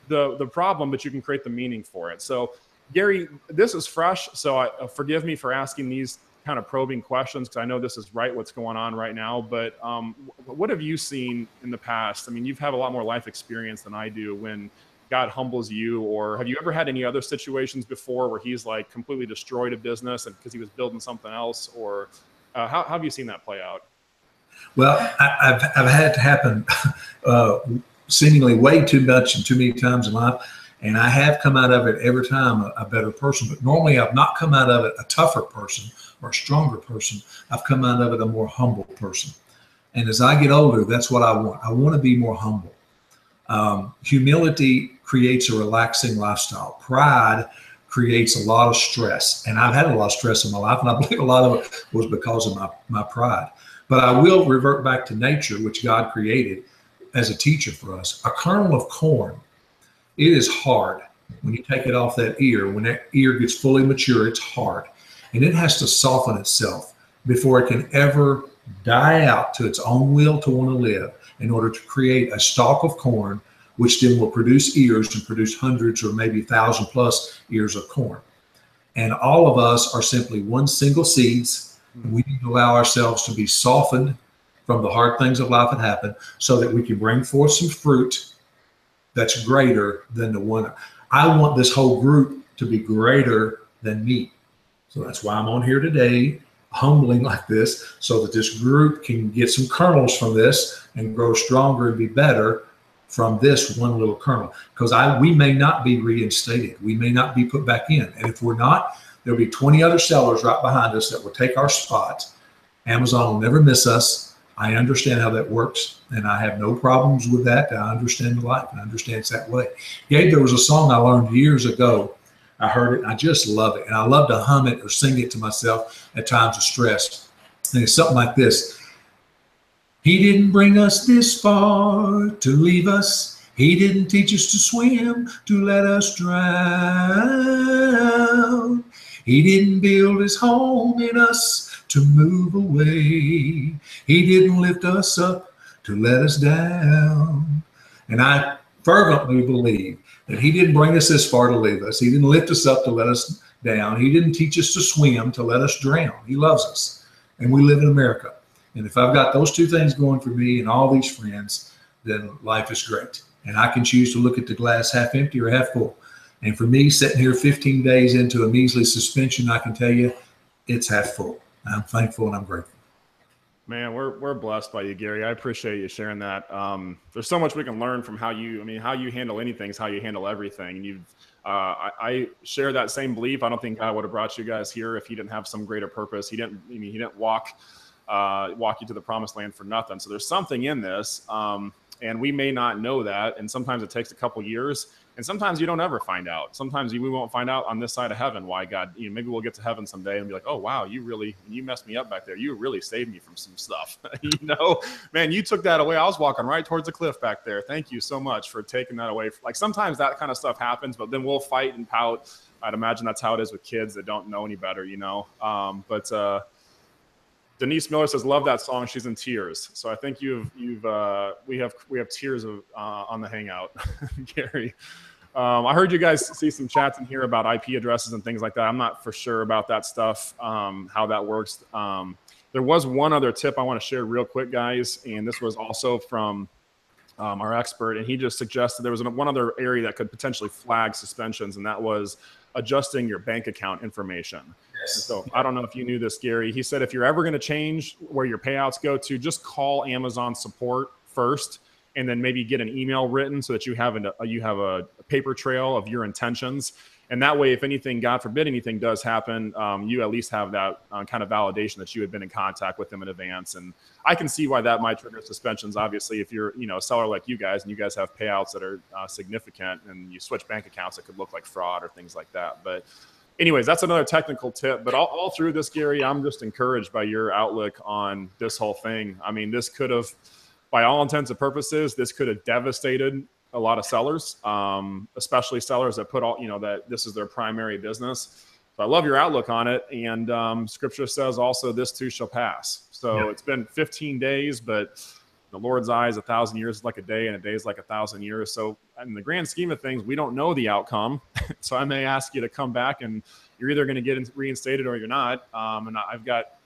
the problem, but you can create the meaning for it. So Garry, this is fresh. So forgive me for asking these kind of probing questions, because I know this is what's going on right now. But what have you seen in the past? I mean, you've had a lot more life experience than I do when God humbles you, or have you ever had any other situations before where he's like completely destroyed a business and because he was building something else, or how have you seen that play out? Well, I've had it to happen seemingly way too much and too many times in life. And I have come out of it every time a better person. But normally I've not come out of it a tougher person or a stronger person. I've come out of it a more humble person. And as I get older, that's what I want. I want to be more humble. Humility creates a relaxing lifestyle. Pride creates a lot of stress. And I've had a lot of stress in my life, and I believe a lot of it was because of my pride. But I will revert back to nature, which God created as a teacher for us. A kernel of corn, it is hard when you take it off that ear. When that ear gets fully mature, it's hard. And it has to soften itself before it can ever die out to its own will to want to live, in order to create a stalk of corn, which then will produce ears and produce hundreds or maybe 1,000+ ears of corn. And all of us are simply one single seeds. And we need to allow ourselves to be softened from the hard things of life that happen, so that we can bring forth some fruit that's greater than the one. I want this whole group to be greater than me. So that's why I'm on here today, humbling like this, so that this group can get some kernels from this and grow stronger and be better from this one little kernel. Because we may not be reinstated. We may not be put back in. And if we're not, there'll be 20 other sellers right behind us that will take our spot. Amazon will never miss us. I understand how that works, and I have no problems with that. I understand the life, and I understand it's that way. Gabe, there was a song I learned years ago. I heard it, and I just love it. And I love to hum it or sing it to myself at times of stress. And it's something like this. He didn't bring us this far to leave us. He didn't teach us to swim to let us drown. He didn't build his home in us to move away. He didn't lift us up to let us down. And I fervently believe that he didn't bring us this far to leave us. He didn't lift us up to let us down. He didn't teach us to swim to let us drown. He loves us. And we live in America. And if I've got those two things going for me and all these friends, then life is great. And I can choose to look at the glass half empty or half full. And for me, sitting here 15 days into a measly suspension, I can tell you it's half full. I'm thankful and I'm grateful. Man, we're blessed by you, Garry. I appreciate you sharing that. There's so much we can learn from how you handle anything is how you handle everything. And I share that same belief. I don't think God would have brought you guys here if he didn't have some greater purpose. He didn't walk you to the promised land for nothing. So there's something in this, and we may not know that. And sometimes it takes a couple years. And sometimes you don't ever find out. Sometimes we won't find out on this side of heaven why God, maybe we'll get to heaven someday and be like, oh, wow, you messed me up back there. You really saved me from some stuff. Man, you took that away. I was walking right towards the cliff back there. Thank you so much for taking that away. Like sometimes that kind of stuff happens, but then we'll fight and pout. I'd imagine that's how it is with kids that don't know any better, Denise Miller says, love that song. She's in tears. So I think we have tears on the Hangout, Garry. I heard you guys see some chats in here about IP addresses and things like that. I'm not for sure about that stuff, how that works. There was one other tip I want to share real quick, guys. And this was also from our expert. And he just suggested there was one other area that could potentially flag suspensions, and that was adjusting your bank account information. So I don't know if you knew this, Garry. He said if you're ever going to change where your payouts go to, just call Amazon support first, and then maybe get an email written so that you have a paper trail of your intentions. And that way, if anything, God forbid, anything does happen, you at least have that kind of validation that you had been in contact with them in advance. And I can see why that might trigger suspensions. Obviously, if you're a seller like you guys and you guys have payouts that are significant and you switch bank accounts, it could look like fraud or things like that. But anyways, that's another technical tip. But all through this, Garry, I'm just encouraged by your outlook on this whole thing. I mean, this could have, by all intents and purposes, this could have devastated a lot of sellers, especially sellers that put that this is their primary business. So I love your outlook on it. And scripture says also this too shall pass. So It's been 15 days, but the Lord's eyes, 1,000 years is like a day, and a day is like 1,000 years. So in the grand scheme of things, we don't know the outcome. So I may ask you to come back, and you're either going to get reinstated or you're not. And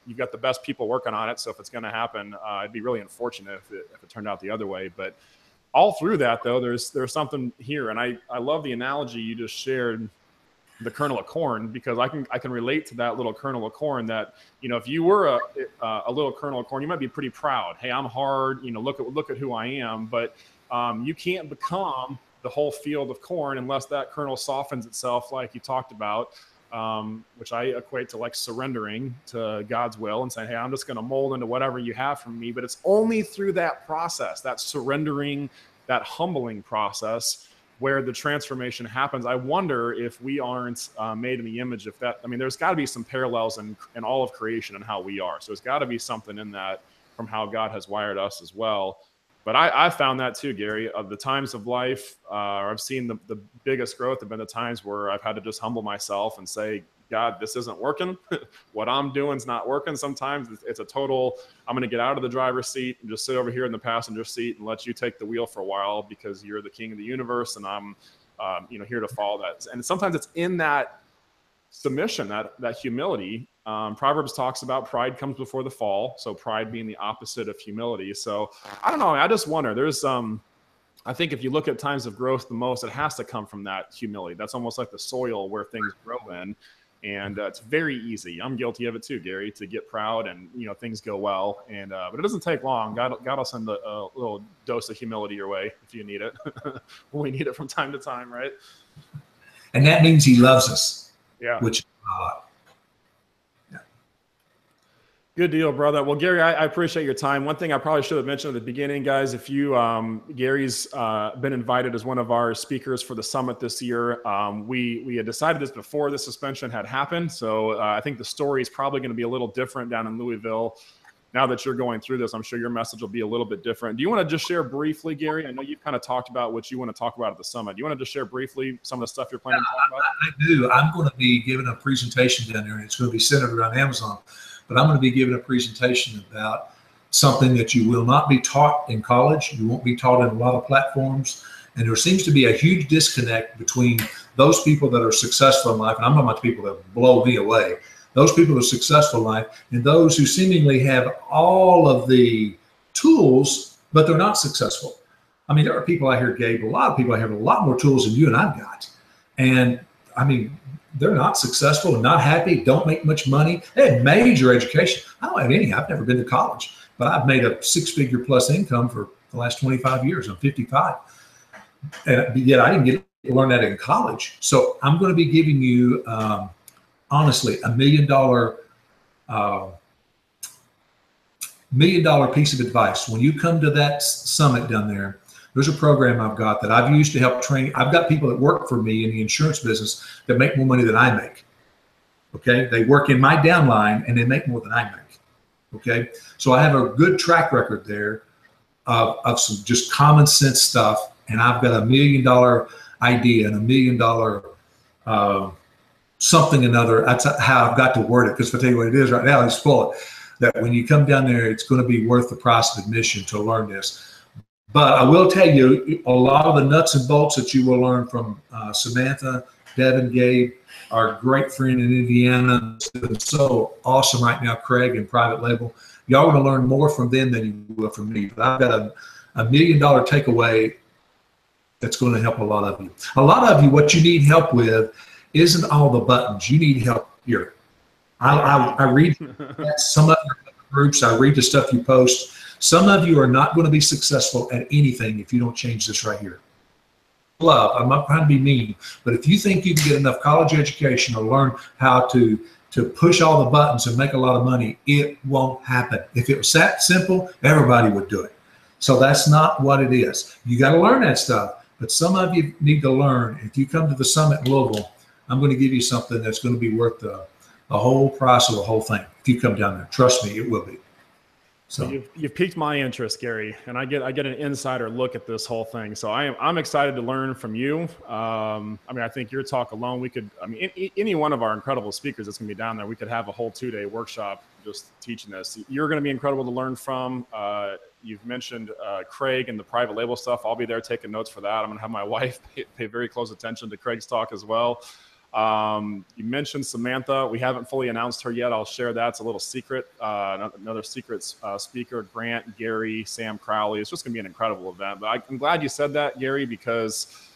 you've got the best people working on it. So if it's going to happen, it'd be really unfortunate if it turned out the other way. But all through that, though, there's something here. And I love the analogy you just shared, the kernel of corn, because I can relate to that little kernel of corn. That, if you were a little kernel of corn, you might be pretty proud. Hey, I'm hard. Look at who I am. But you can't become the whole field of corn unless that kernel softens itself, like you talked about, which I equate to like surrendering to God's will and saying, hey, I'm just going to mold into whatever you have from me. But it's only through that process, that surrendering, that humbling process, where the transformation happens. I wonder if we aren't made in the image of that. I mean, there's got to be some parallels in all of creation and how we are. So there's got to be something in that from how God has wired us as well. But I found that too, Gary. Of the times of life, I've seen the biggest growth have been the times where I've had to just humble myself and say, God, this isn't working. What I'm doing is not working. Sometimes it's a total, I'm going to get out of the driver's seat and just sit over here in the passenger seat and let you take the wheel for a while, because you're the king of the universe and I'm here to follow that. And sometimes it's in that submission, that humility. Proverbs talks about pride comes before the fall. So pride being the opposite of humility. So I don't know. I just wonder, there's I think if you look at times of growth the most, it has to come from that humility. That's almost like the soil where things grow in. And it's very easy. I'm guilty of it too, Gary, to get proud and, things go well. And but it doesn't take long. God will send a little dose of humility your way if you need it. We need it from time to time, right? And that means he loves us. Yeah. Which Good deal, brother. Well, Gary, I appreciate your time. One thing I probably should have mentioned at the beginning, guys, if you, Gary's been invited as one of our speakers for the summit this year. We had decided this before the suspension had happened. So I think the story is probably going to be a little different down in Louisville. Now that you're going through this, I'm sure your message will be a little bit different. Do you want to just share briefly, Gary? I know you've kind of talked about what you want to talk about at the summit. Do you want to just share briefly some of the stuff you're planning to talk about? I do. I'm going to be giving a presentation down there, and it's going to be centered around Amazon. But I'm going to be giving a presentation about something that you will not be taught in college. You won't be taught in a lot of platforms. And there seems to be a huge disconnect between those people that are successful in life, and I'm talking about the people that blow me away, those people that are successful in life, and those who seemingly have all of the tools, but they're not successful. I mean, there are people out here, Gabe, a lot of people have a lot more tools than you and I've got. And I mean, they're not successful and not happy, don't make much money. They had major education. I don't have any. I've never been to college, but I've made a six-figure plus income for the last 25 years. I'm 55. And yet I didn't get to learn that in college. So I'm going to be giving you, honestly, $1 million piece of advice. When you come to that summit down there, there's a program I've got that I've used to help train. I've got people that work for me in the insurance business that make more money than I make. Okay. They work in my downline and they make more than I make. Okay. So I have a good track record there of some just common sense stuff. And I've got $1 million idea and $1 million something another. That's how I've got to word it. Because if I tell you what it is right now, I'll spoil it. That when you come down there, it's going to be worth the price of admission to learn this. But I will tell you, a lot of the nuts and bolts that you will learn from Samantha, Devin, Gabe, our great friend in Indiana, so awesome right now, Craig and Private Label. Y'all are going to learn more from them than you will from me. But I've got a $1 million takeaway that's going to help a lot of you. A lot of you, what you need help with isn't all the buttons. You need help here. I read some of your groups. I read the stuff you post. Some of you are not going to be successful at anything if you don't change this right here. Love, I'm not trying to be mean, but if you think you can get enough college education or learn how to push all the buttons and make a lot of money, it won't happen. If it was that simple, everybody would do it. So that's not what it is. You got to learn that stuff, but some of you need to learn. If you come to the summit in Louisville, I'm going to give you something that's going to be worth the whole price of the whole thing. If you come down there, trust me, it will be. So you've piqued my interest, Gary, and I get an insider look at this whole thing. So I'm excited to learn from you. I mean, I think your talk alone, any one of our incredible speakers that's going to be down there, we could have a whole 2-day workshop just teaching this. You're going to be incredible to learn from. you've mentioned Craig and the private label stuff. I'll be there taking notes for that. I'm going to have my wife pay very close attention to Craig's talk as well. You mentioned Samantha. We haven't fully announced her yet. I'll share that. It's a little secret. Another secret speaker, Grant, Gary, Sam Crowley. It's just going to be an incredible event. But I'm glad you said that, Gary, because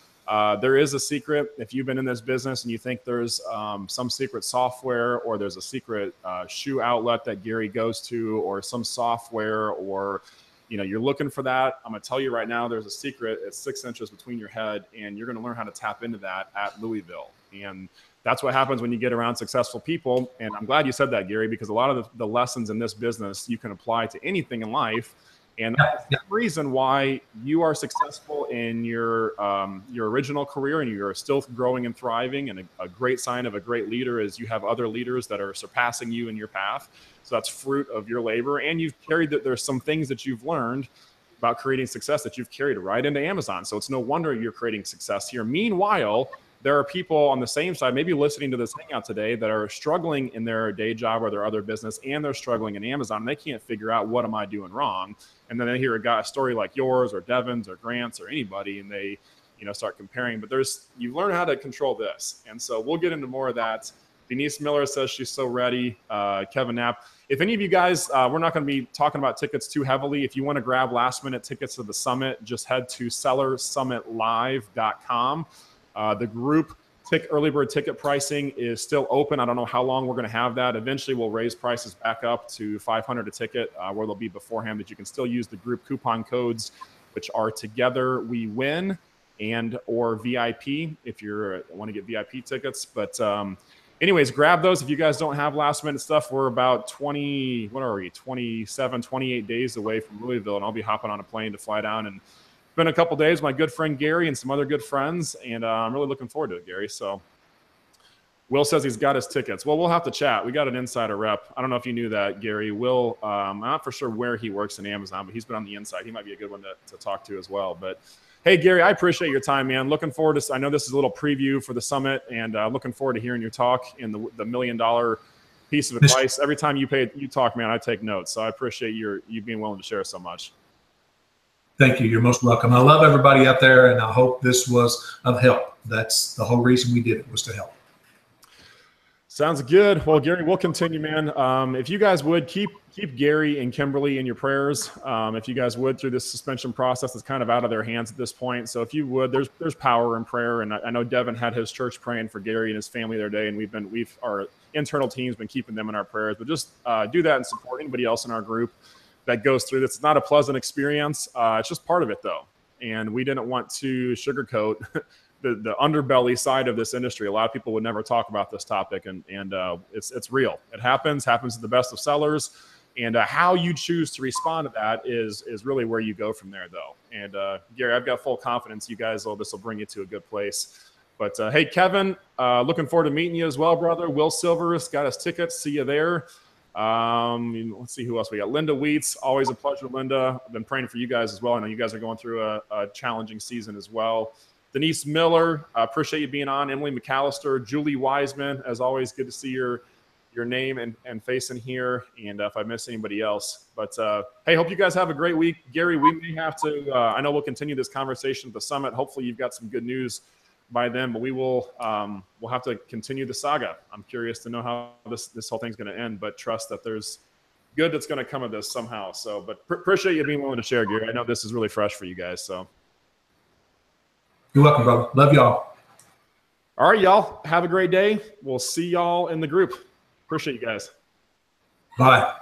there is a secret. If you've been in this business and you think there's some secret software, or there's a secret shoe outlet that Gary goes to, or some software, or you're looking for that, I'm going to tell you right now, there's a secret. It's 6 inches between your head, and you're going to learn how to tap into that at Louisville. And that's what happens when you get around successful people. And I'm glad you said that, Gary, because a lot of the lessons in this business you can apply to anything in life. And that's the reason why you are successful in your original career, and you're still growing and thriving. And a great sign of a great leader is you have other leaders that are surpassing you in your path. So that's fruit of your labor. And you've carried that. There's some things that you've learned about creating success that you've carried right into Amazon. So it's no wonder you're creating success here. Meanwhile, there are people on the same side, maybe listening to this hangout today, that are struggling in their day job or their other business, and they're struggling in Amazon, and they can't figure out, what am I doing wrong? And then they hear a story like yours or Devin's or Grant's or anybody, and they start comparing. But you learn how to control this. And so we'll get into more of that. Denise Miller says she's so ready. Kevin Knapp. If any of you guys, we're not going to be talking about tickets too heavily. If you want to grab last minute tickets to the summit, just head to sellersummitlive.com. The group early bird ticket pricing is still open. I don't know how long we're going to have that. Eventually, we'll raise prices back up to $500 a ticket, where they'll be beforehand. But you can still use the group coupon codes, which are Together We Win and or VIP if you want to get VIP tickets. But anyways, grab those. If you guys don't have last minute stuff, we're about 27, 28 days away from Louisville, and I'll be hopping on a plane to fly down. And been a couple days, my good friend Gary and some other good friends, and I'm really looking forward to it, Gary. So Will says he's got his tickets. Well, we'll have to chat. We got an insider rep. I don't know if you knew that, Gary. Will, I'm not for sure where he works in Amazon, but he's been on the inside. He might be a good one to talk to as well. But hey, Gary, I appreciate your time, man. Looking forward to, I know this is a little preview for the summit, and looking forward to hearing your talk and the $1 million piece of advice. Every time you talk, man, I take notes. So I appreciate you being willing to share so much. Thank you. You're most welcome. I love everybody out there, and I hope this was of help. That's the whole reason we did it, was to help. Sounds good. Well, Gary, we'll continue, man. If you guys would keep Gary and Kimberly in your prayers, if you guys would, through this suspension process that's kind of out of their hands at this point. So if you would, there's power in prayer. And I know Devin had his church praying for Gary and his family the other day, and our internal team's been keeping them in our prayers. But just do that and support anybody else in our group that goes through this. It's not a pleasant experience. It's just part of it, though. And we didn't want to sugarcoat the underbelly side of this industry. A lot of people would never talk about this topic, and it's real. It happens to the best of sellers. And how you choose to respond to that is really where you go from there, though. And Gary, I've got full confidence you guys, this will bring you to a good place. But hey, Kevin, looking forward to meeting you as well, brother. Will Silver's got his tickets. See you there. Let's see who else we got. Linda Wheats, always a pleasure, Linda. I've been praying for you guys as well. I know you guys are going through a challenging season as well. Denise Miller, appreciate you being on. Emily McAllister, Julie Wiseman, as always, good to see your name and face in here. And if I miss anybody else, but hey, hope you guys have a great week. Gary, we may have to, I know we'll continue this conversation at the summit. Hopefully you've got some good news by then, but we'll have to continue the saga. I'm curious to know how this whole thing's going to end, but trust that there's good that's going to come of this somehow. So, but appreciate you being willing to share, Gary. I know this is really fresh for you guys. So you're welcome, brother. Love y'all. All right, y'all. Have a great day. We'll see y'all in the group. Appreciate you guys. Bye.